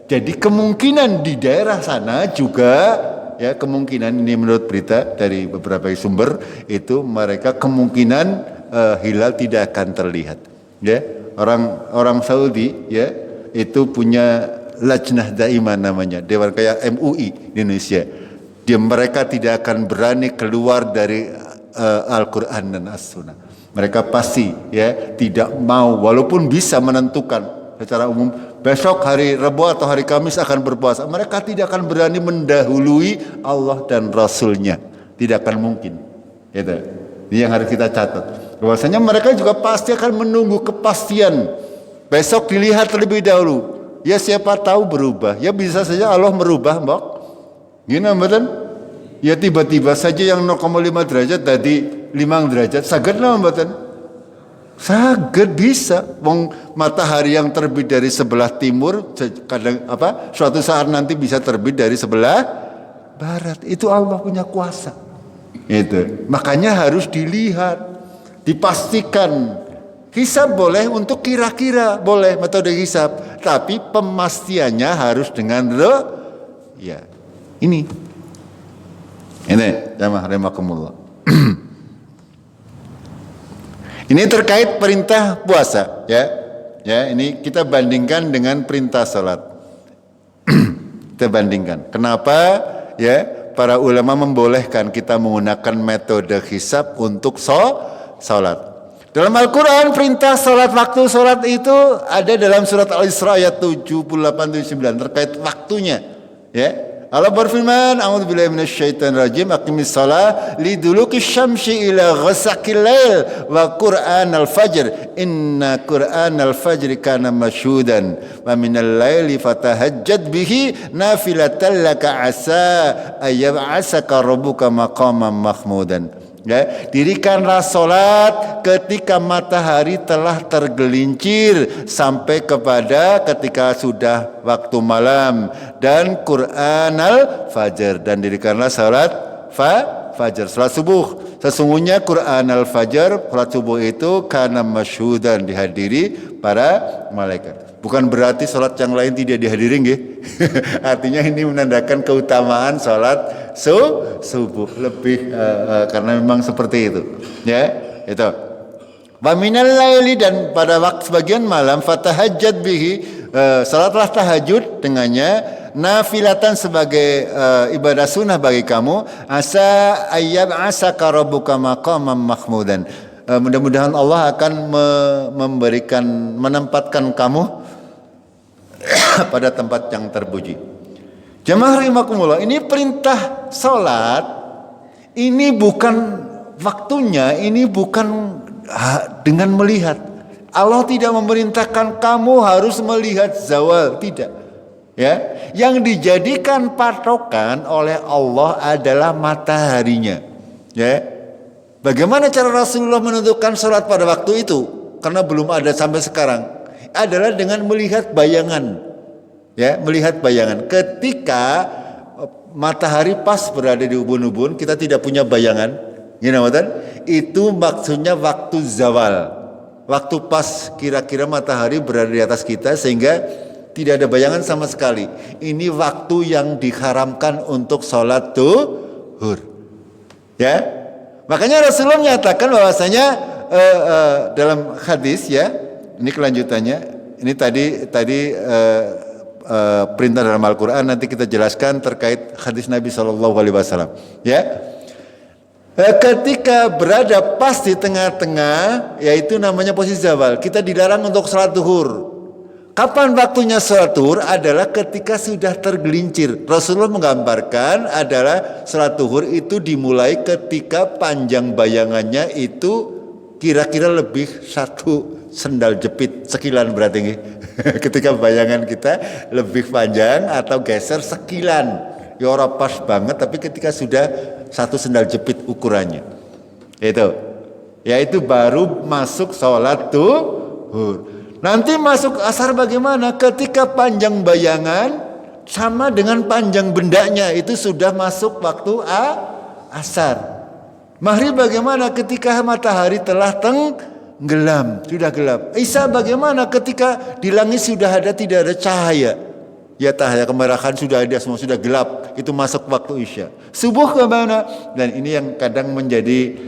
Jadi kemungkinan di daerah sana juga, ya, kemungkinan ini menurut berita dari beberapa sumber itu mereka kemungkinan hilal tidak akan terlihat, ya. Orang Saudi, ya, itu punya lajnah daimah namanya, dewan kayak MUI di Indonesia. Mereka tidak akan berani keluar dari Al-Quran dan As-Sunnah. Mereka pasti, ya, tidak mau walaupun bisa menentukan secara umum besok hari Rabu atau hari Kamis akan berpuasa. Mereka tidak akan berani mendahului Allah dan Rasulnya. Tidak akan mungkin. Itu. Ini yang harus kita catat. Bahwasanya mereka juga pasti akan menunggu kepastian. Besok dilihat terlebih dahulu. Ya siapa tahu berubah. Ya bisa saja Allah merubah, Mbak. Gini, Mbak. Ya tiba-tiba saja yang 0,5 derajat tadi 5 derajat saged lah mboten? Saged bisa. Wong matahari yang terbit dari sebelah timur kadang suatu saat nanti bisa terbit dari sebelah barat. Itu Allah punya kuasa. Itu. Makanya harus dilihat, dipastikan. Hisab boleh untuk kira-kira, boleh metode hisab, tapi pemastiannya harus dengan ya. Ini jamaah rahimakumullah. Ini terkait perintah puasa, ya. Ya, ini kita bandingkan dengan perintah salat. Kita bandingkan. Kenapa, ya, para ulama membolehkan kita menggunakan metode hisab untuk salat. Dalam Al-Quran perintah salat, waktu salat itu ada dalam surat Al-Isra ayat 78-79 terkait waktunya, ya. Allah berfirman, a'udzubillahi minasyaitonir rajim, aqimis shalah liduluki syamsi ila ghasaqil lail wa qur'anal fajr inna qur'anal fajri kana masyhudan wa minal laili fatahajjad bihi nafilatan laka asa ayyab'asaka rabbuka maqaman mahmudan. Ya, dirikanlah salat ketika matahari telah tergelincir sampai kepada ketika sudah waktu malam, dan Quran al-Fajr, dan dirikanlah salat fajar, salat subuh. Sesungguhnya Quran al-Fajr, salat subuh itu kana masyhudan, dihadiri para malaikat. Bukan berarti salat yang lain tidak dihadiri, nggih. Artinya ini menandakan keutamaan salat subuh lebih karena memang seperti itu, ya. Itu. Wa minal laili, dan pada waktu sebagian malam, fatahajjad bihi, salatlah tahajud dengannya, nafilatan sebagai ibadah sunnah bagi kamu, asa ayyab asaka rabbuka maqaman mahmudan. Mudah-mudahan Allah akan menempatkan kamu pada tempat yang terpuji. Jamaah rahimakumullah, ini perintah salat, ini bukan waktunya, ini bukan dengan melihat. Allah tidak memerintahkan kamu harus melihat zawal, tidak. Ya, yang dijadikan patokan oleh Allah adalah mataharinya. Ya. Bagaimana cara Rasulullah menentukan sholat pada waktu itu? Karena belum ada sampai sekarang. Adalah dengan melihat bayangan. Ya, melihat bayangan. Ketika matahari pas berada di ubun-ubun, kita tidak punya bayangan. Itu maksudnya waktu zawal. Waktu pas kira-kira matahari berada di atas kita sehingga tidak ada bayangan sama sekali. Ini waktu yang diharamkan untuk sholat zuhur. Ya. Makanya Rasulullah menyatakan bahwasanya dalam hadis, ya, ini kelanjutannya. Ini tadi perintah dalam Al-Quran, nanti kita jelaskan terkait hadis Nabi SAW. Ya, ketika berada pas di tengah-tengah, yaitu namanya posisi zawal, kita dilarang untuk sholat zuhur. Kapan waktunya sholat zuhur? Adalah ketika sudah tergelincir. Rasulullah menggambarkan adalah sholat zuhur itu dimulai ketika panjang bayangannya itu kira-kira lebih 1 sendal jepit sekilan berarti. Ketika bayangan kita lebih panjang atau geser sekilan, ya ora pas banget, tapi ketika sudah 1 sendal jepit ukurannya, yaitu baru masuk sholat zuhur. Nanti masuk asar bagaimana? Ketika panjang bayangan sama dengan panjang bendanya itu sudah masuk waktu asar. Maghrib bagaimana? Ketika matahari telah tenggelam, sudah gelap. Isya bagaimana? Ketika di langit sudah tidak ada cahaya. Ya, cahaya kemerahan sudah ada, semua sudah gelap. Itu masuk waktu isya. Subuh kemana? Dan ini yang kadang menjadi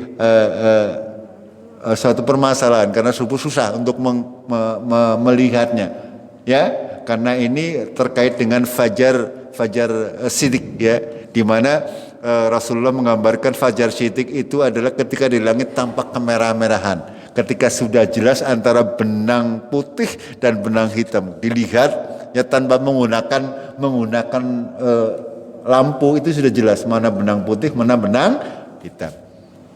suatu permasalahan karena subuh susah untuk melihatnya, ya, karena ini terkait dengan fajar sidik, ya, di mana Rasulullah menggambarkan fajar sidik itu adalah ketika di langit tampak kemerah-merahan, ketika sudah jelas antara benang putih dan benang hitam dilihat, ya, tanpa menggunakan lampu itu sudah jelas mana benang putih mana benang hitam,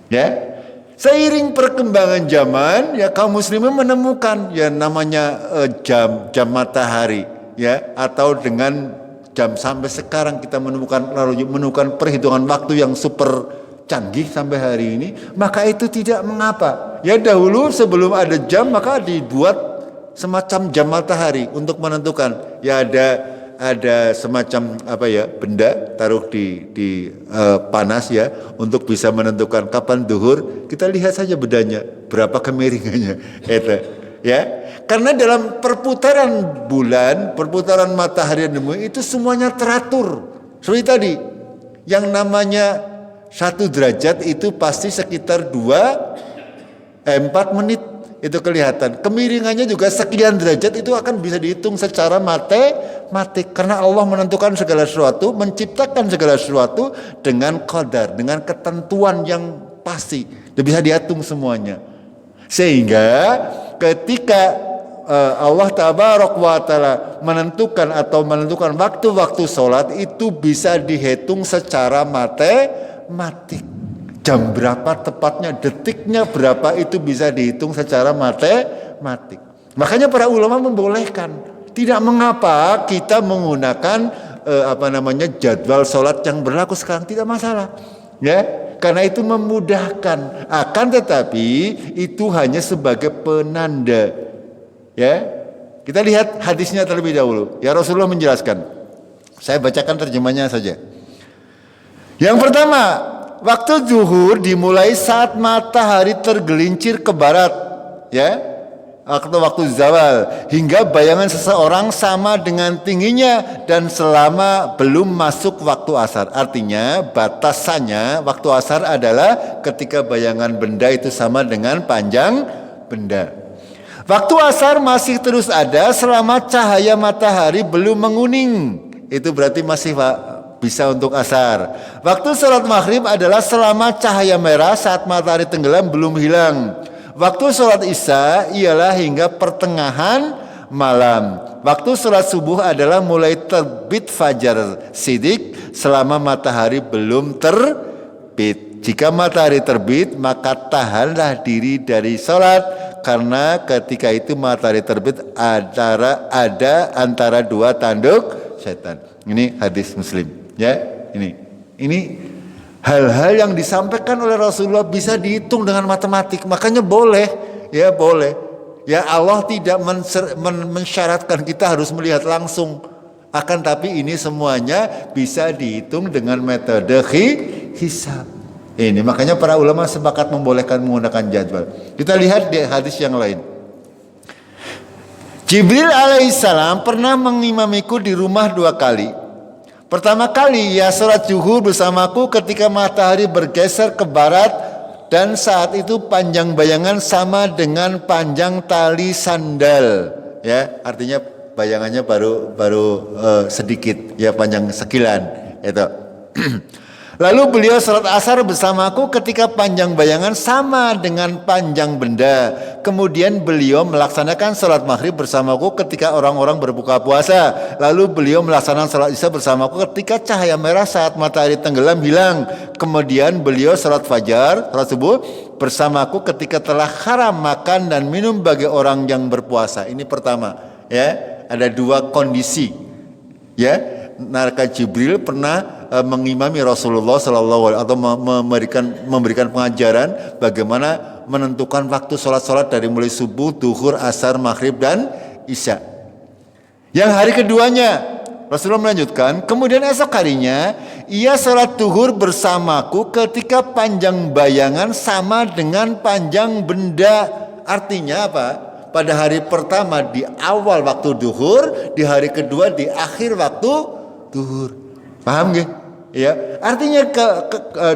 ya. Seiring perkembangan zaman, ya, kaum muslimin menemukan ya namanya jam matahari, ya, atau dengan jam sampai sekarang kita menemukan perhitungan waktu yang super canggih sampai hari ini, maka itu tidak mengapa. Ya, dahulu sebelum ada jam maka dibuat semacam jam matahari untuk menentukan. Ya, ada semacam benda taruh di panas, ya, untuk bisa menentukan kapan duhur. Kita lihat saja bedanya berapa kemiringannya, ya, karena dalam perputaran bulan, perputaran matahari dan bumi itu semuanya teratur. Seperti tadi yang namanya 1 derajat itu pasti sekitar 4 menit itu kelihatan. Kemiringannya juga sekian derajat itu akan bisa dihitung secara matematik karena Allah menentukan segala sesuatu, menciptakan segala sesuatu dengan qadar, dengan ketentuan yang pasti dan bisa dihitung semuanya. Sehingga ketika Allah tabarak wa taala menentukan waktu-waktu sholat itu bisa dihitung secara matematik. Jam berapa tepatnya, detiknya berapa itu bisa dihitung secara matematik. Makanya para ulama membolehkan, tidak mengapa kita menggunakan jadwal sholat yang berlaku sekarang, tidak masalah, ya, karena itu memudahkan. Akan tetapi itu hanya sebagai penanda, ya. Kita lihat hadisnya terlebih dahulu. Ya, Rasulullah menjelaskan. Saya bacakan terjemahnya saja. Yang pertama, waktu zuhur dimulai saat matahari tergelincir ke barat, ya, atau waktu zawal, hingga bayangan seseorang sama dengan tingginya dan selama belum masuk waktu asar. Artinya batasannya waktu asar adalah ketika bayangan benda itu sama dengan panjang benda. Waktu asar masih terus ada selama cahaya matahari belum menguning. Itu berarti masih bisa untuk asar. Waktu sholat maghrib adalah selama cahaya merah saat matahari tenggelam belum hilang. Waktu sholat isya ialah hingga pertengahan malam. Waktu sholat subuh adalah mulai terbit fajar sidik selama matahari belum terbit. Jika matahari terbit maka tahanlah diri dari sholat, karena ketika itu matahari terbit ada antara 2 tanduk setan. Ini hadis Muslim. Ya, ini hal-hal yang disampaikan oleh Rasulullah bisa dihitung dengan matematik, makanya boleh, ya boleh. Ya Allah tidak mensyaratkan kita harus melihat langsung, akan tapi ini semuanya bisa dihitung dengan metode hisab. Ini makanya para ulama sepakat membolehkan menggunakan jadwal. Kita lihat di hadis yang lain. Jibril alaihissalam pernah mengimamiku di rumah 2 kali. Pertama kali ia sholat zuhur bersamaku ketika matahari bergeser ke barat, dan saat itu panjang bayangan sama dengan panjang tali sandal. Ya, artinya bayangannya baru sedikit, ya panjang sekilan itu. Lalu beliau sholat asar bersamaku ketika panjang bayangan sama dengan panjang benda. Kemudian beliau melaksanakan sholat maghrib bersamaku ketika orang-orang berbuka puasa. Lalu beliau melaksanakan sholat isya bersamaku ketika cahaya merah saat matahari tenggelam hilang. Kemudian beliau sholat fajar, sholat subuh bersamaku ketika telah haram makan dan minum bagi orang yang berpuasa. Ini pertama, ya, ada 2 kondisi, ya. Malaikat Jibril pernah mengimami Rasulullah sallallahu alaihi atau memberikan pengajaran bagaimana menentukan waktu sholat dari mulai subuh, duhur, asar, maghrib dan isya. Yang hari keduanya Rasulullah melanjutkan, kemudian esok harinya ia sholat duhur bersamaku ketika panjang bayangan sama dengan panjang benda. Artinya apa? Pada hari pertama di awal waktu duhur, di hari kedua di akhir waktu duhur. Paham gak? Ya, artinya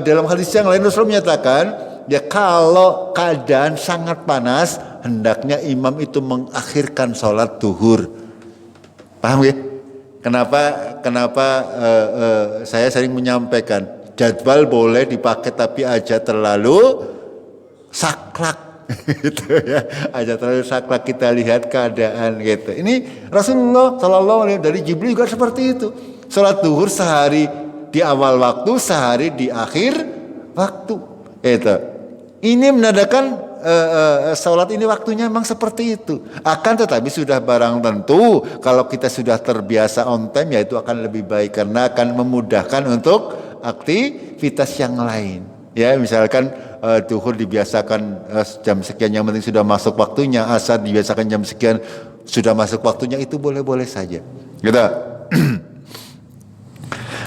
dalam hadis yang lain Rasulullah menyatakan, ya kalau keadaan sangat panas hendaknya imam itu mengakhirkan sholat duhur. Paham gak? Kenapa saya sering menyampaikan jadwal boleh dipakai tapi aja terlalu saklek. Gitu ya, aja terlalu saklek, kita lihat keadaan gitu. Ini Rasulullah sallallahu alaihi dari Jibril juga seperti itu. Sholat duhur sehari di awal waktu, sehari di akhir waktu. Itu. Ini menandakan sholat ini waktunya memang seperti itu. Akan tetapi sudah barang tentu kalau kita sudah terbiasa on time, ya itu akan lebih baik karena akan memudahkan untuk aktivitas yang lain. Ya, misalkan duhur dibiasakan jam sekian, yang penting sudah masuk waktunya. Asar dibiasakan jam sekian, sudah masuk waktunya, itu boleh-boleh saja. Gitu.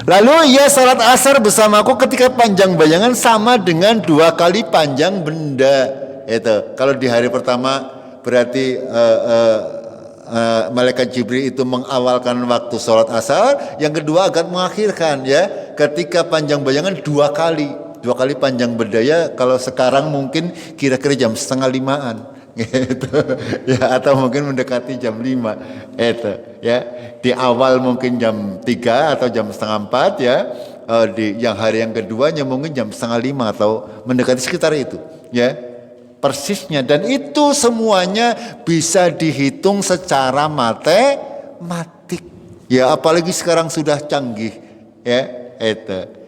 Lalu ia salat asar bersamaku ketika panjang bayangan sama dengan 2 kali panjang benda. Itu. Kalau di hari pertama berarti malaikat Jibril itu mengawalkan waktu salat asar, yang kedua akan mengakhirkan, ya, ketika panjang bayangan 2 kali. 2 kali panjang benda, ya, kalau sekarang mungkin kira-kira jam 4:30-an. Gitu. Ya, atau mungkin mendekati jam 5 itu, ya, di awal mungkin jam 3 atau jam 3:30, ya, di yang hari yang keduanya mungkin jam 4:30 atau mendekati sekitar itu, ya, persisnya. Dan itu semuanya bisa dihitung secara matematik, ya, apalagi sekarang sudah canggih, ya,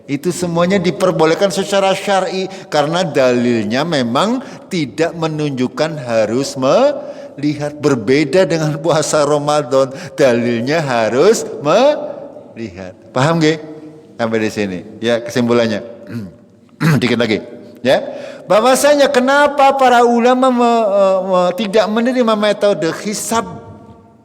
itu semuanya diperbolehkan secara syar'i karena dalilnya memang tidak menunjukkan harus melihat. Berbeda dengan puasa Ramadan, dalilnya harus melihat. Paham gak? Sampai di sini, ya, kesimpulannya. Dikit lagi, ya. Bahwasanya kenapa para ulama tidak menerima metode hisab,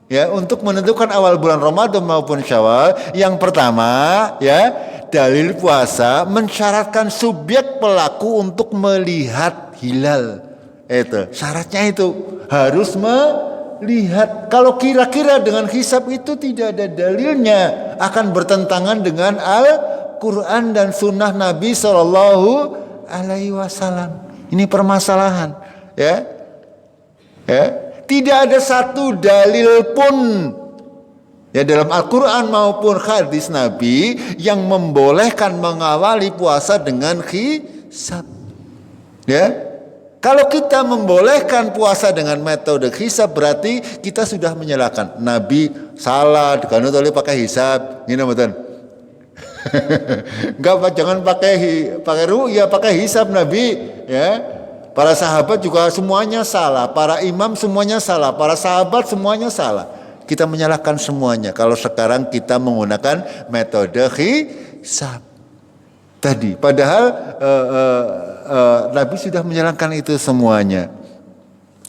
ya, untuk menentukan awal bulan Ramadan maupun Syawal. Yang pertama, ya, dalil puasa mensyaratkan subjek pelaku untuk melihat hilal. Itu syaratnya, itu harus melihat. Kalau kira-kira dengan hisab itu tidak ada dalilnya, akan bertentangan dengan Al-Quran dan Sunnah Nabi Sallallahu Alaihi Wasallam. Ini permasalahan, ya. Tidak ada satu dalil pun, ya, dalam Al-Quran maupun hadis Nabi yang membolehkan mengawali puasa dengan hisab. Ya, kalau kita membolehkan puasa dengan metode hisab berarti kita sudah menyalahkan. Nabi salah, karena tadi pakai hisab, gini betul. Enggak, jangan pakai ru'ya, pakai hisab Nabi, ya. Para sahabat juga semuanya salah, para imam semuanya salah, para sahabat semuanya salah. Kita menyalahkan semuanya kalau sekarang kita menggunakan metode hisab. tadi. Padahal Nabi sudah menjalankan itu semuanya.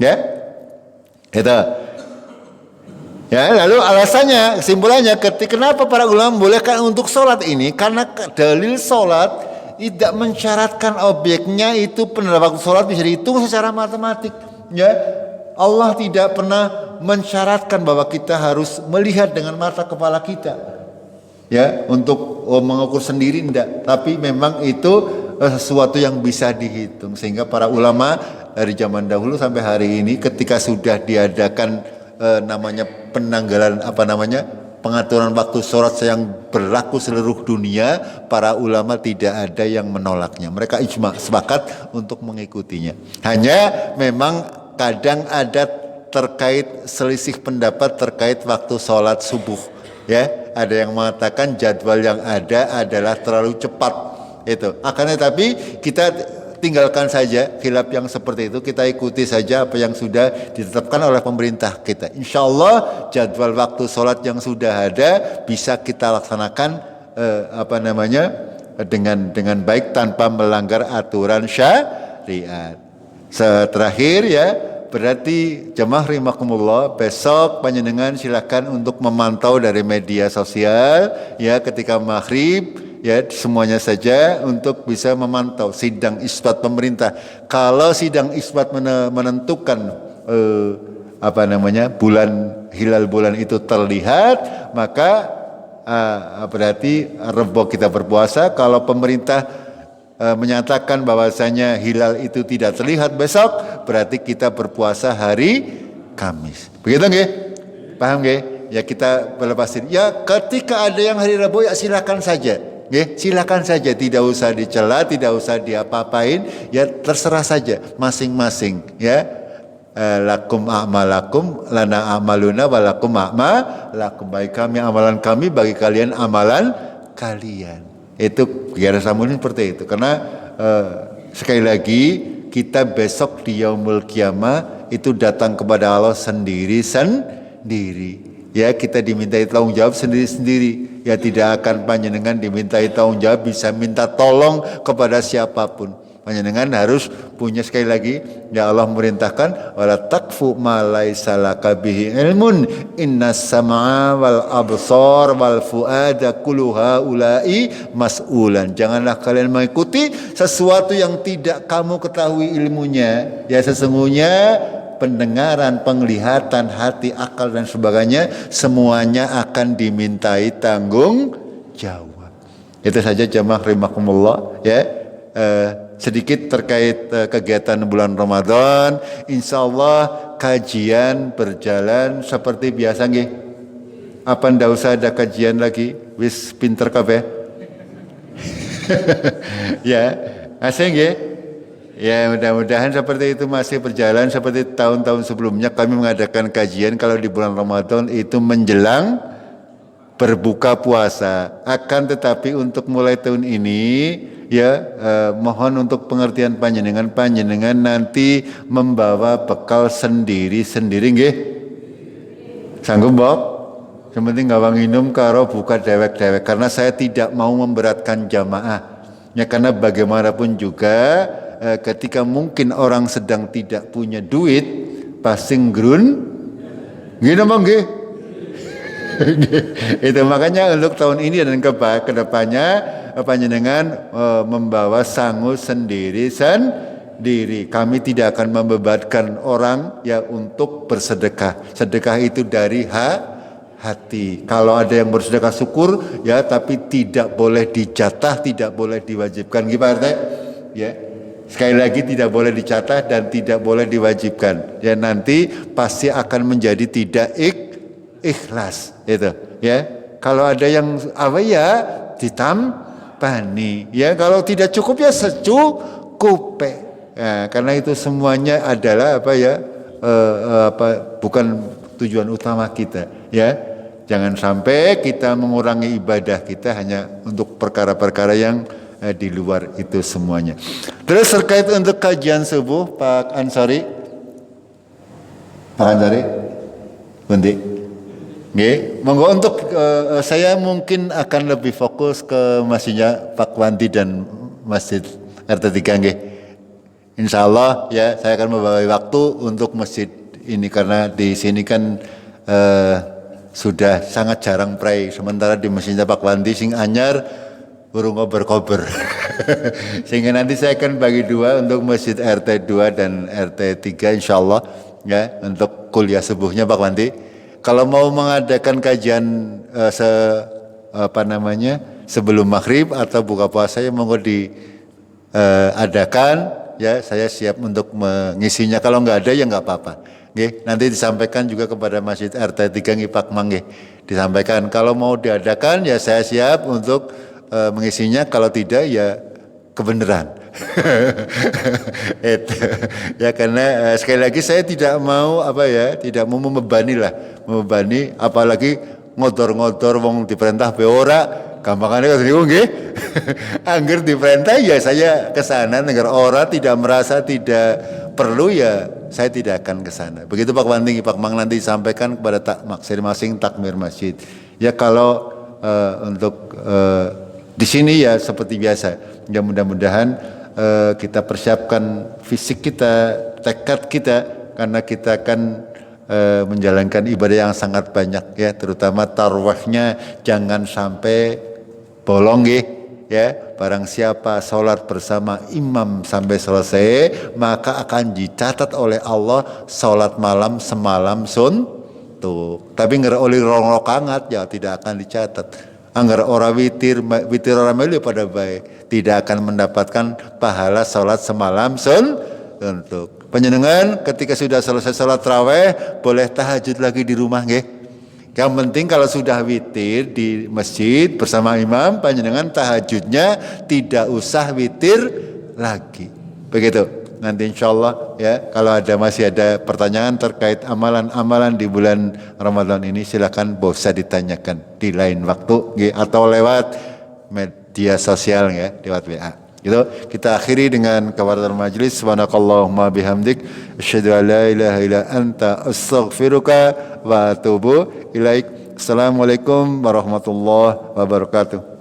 Ya, itu. Ya, lalu alasannya, kesimpulannya, kenapa para ulama membolehkan untuk sholat ini? Karena dalil sholat tidak mensyaratkan objeknya itu pada waktu sholat bisa dihitung secara matematik. Ya, Allah tidak pernah mensyaratkan bahwa kita harus melihat dengan mata kepala kita. Ya, untuk mengukur sendiri enggak, tapi memang itu sesuatu yang bisa dihitung, sehingga para ulama dari zaman dahulu sampai hari ini ketika sudah diadakan namanya penanggalan pengaturan waktu sholat yang berlaku seluruh dunia, para ulama tidak ada yang menolaknya. Mereka ijma, sepakat untuk mengikutinya. Hanya memang kadang ada terkait selisih pendapat terkait waktu sholat subuh. Ya, ada yang mengatakan jadwal yang ada adalah terlalu cepat. Itu. Akan tetapi kita tinggalkan saja khilaf yang seperti itu, kita ikuti saja apa yang sudah ditetapkan oleh pemerintah kita. Insya Allah jadwal waktu sholat yang sudah ada bisa kita laksanakan dengan baik tanpa melanggar aturan syariat. Terakhir ya, berarti jemaah rahimakumullah, besok panjenengan silakan untuk memantau dari media sosial ya ketika maghrib. Ya, semuanya saja untuk bisa memantau sidang isbat pemerintah. Kalau sidang isbat menentukan hilal bulan itu terlihat, maka berarti Rebo kita berpuasa. Kalau pemerintah menyatakan bahwasanya hilal itu tidak terlihat besok, berarti kita berpuasa hari Kamis. Begitu nggih? Paham nggih? Ya, kita berlepasin. Ya, ketika ada yang hari Rabu ya silakan saja. Ya, silakan saja, tidak usah dicela, tidak usah diapa-apain, ya terserah saja masing-masing ya. Lakum a'malakum lana amaluna walakum a'malakum, bagi kami amalan kami, bagi kalian amalan kalian. Itu biar samulin seperti itu. Karena sekali lagi kita besok di yaumul qiyamah itu datang kepada Allah sendiri. Ya, kita dimintai tanggung jawab sendiri-sendiri. Ya, tidak akan panjenengan dimintai tanggung jawab bisa minta tolong kepada siapapun. Panjenengan harus punya, sekali lagi ya Allah merintahkan, wala taqfu ma laisa laka bihi ilmun innas sam'a wal absar wal fuada kullu haula'i mas'ulan. Janganlah kalian mengikuti sesuatu yang tidak kamu ketahui ilmunya. Ya, sesungguhnya pendengaran, penglihatan, hati, akal dan sebagainya semuanya akan dimintai tanggung jawab. Itu saja jamaah rahimakumullah ya. Sedikit terkait kegiatan bulan Ramadan. Insyaallah kajian berjalan seperti biasa nggih. Apa ndak usah ada kajian lagi? Wis pinter kabeh. Ya, asing nggih. Ya, mudah-mudahan seperti itu masih berjalan seperti tahun-tahun sebelumnya. Kami mengadakan kajian kalau di bulan Ramadan itu menjelang berbuka puasa. Akan tetapi untuk mulai tahun ini ya, mohon untuk pengertian panjenengan nanti membawa bekal sendiri-sendiri nggih. Sanggup, Bob? Yang penting gawa nginum karo buka dewek-dewek, karena saya tidak mau memberatkan jamaah. Ya, karena bagaimanapun juga ketika mungkin orang sedang tidak punya duit, pasti ngrun gini nggih. Itu makanya untuk tahun ini dan kedepannya panjenengan membawa sangu sendiri. Kami tidak akan membebankan orang ya untuk bersedekah. Sedekah itu dari hati. Kalau ada yang bersedekah syukur ya, tapi tidak boleh dijatah, tidak boleh diwajibkan. Gimana? Ya. Sekali lagi tidak boleh dicatat dan tidak boleh diwajibkan. Ya, nanti pasti akan menjadi tidak ikhlas itu ya. Kalau ada yang ditambani ya, kalau tidak cukup ya secukupe. Ya, karena itu semuanya adalah bukan tujuan utama kita ya. Jangan sampai kita mengurangi ibadah kita hanya untuk perkara-perkara yang di luar itu semuanya. Terus terkait untuk kajian subuh, Pak Ansari, Bundi. Nggih, monggo untuk saya mungkin akan lebih fokus ke masjidnya Pak Wandi dan Masjid RT 3 nggih. Insya Allah ya saya akan membagi waktu untuk masjid ini karena di sini kan sudah sangat jarang pray. Sementara di masjidnya Pak Wandi sing anyar burung kober-kober. Sehingga nanti saya akan bagi dua untuk masjid RT 2 dan RT 3 insya Allah ya untuk kuliah subuhnya Pak Wandi. Kalau mau mengadakan kajian sebelum maghrib atau buka puasa ya monggo diadakan ya saya siap untuk mengisinya. Kalau nggak ada ya nggak apa-apa. Nanti disampaikan juga kepada Masjid RT 3 Ngipak Mangge. Disampaikan kalau mau diadakan ya saya siap untuk mengisinya. Kalau tidak ya kebenaran. Itu ya karena sekali lagi saya tidak mau tidak mau membebani apalagi ngodor-ngodor wong diperintah be ora gampangane kok niku nggih. Angger diperintah ya saya ke sana, negara ora tidak merasa tidak perlu ya saya tidak akan ke sana. Begitu Pak Wandi Pak Mang nanti disampaikan kepada masing-masing takmir masjid. Ya kalau untuk di sini ya seperti biasa. Ya mudah-mudahan kita persiapkan fisik kita, tekad kita karena kita akan menjalankan ibadah yang sangat banyak ya, terutama tarawihnya jangan sampai bolong ya. Barang siapa sholat bersama imam sampai selesai maka akan dicatat oleh Allah sholat malam semalam suntuk. Tapi nggak oleh rong rokangat ya tidak akan dicatat. Anggar ora witir ora melu pada baik tidak akan mendapatkan pahala salat semalam suntuk. Panjenengan ketika sudah selesai salat tarawih boleh tahajud lagi di rumah nggih. Yang penting kalau sudah witir di masjid bersama imam panjenengan tahajudnya tidak usah witir lagi. Begitu. Nanti insyaallah ya kalau masih ada pertanyaan terkait amalan-amalan di bulan Ramadan ini silakan bisa ditanyakan di lain waktu atau lewat media sosial ya lewat WA. Gitu. Kita akhiri dengan kafaratul majlis. Subhanakallahumma bihamdik asyhadu an la ilaha illa anta astaghfiruka wa atubu ilaik. Assalamualaikum warahmatullahi wabarakatuh.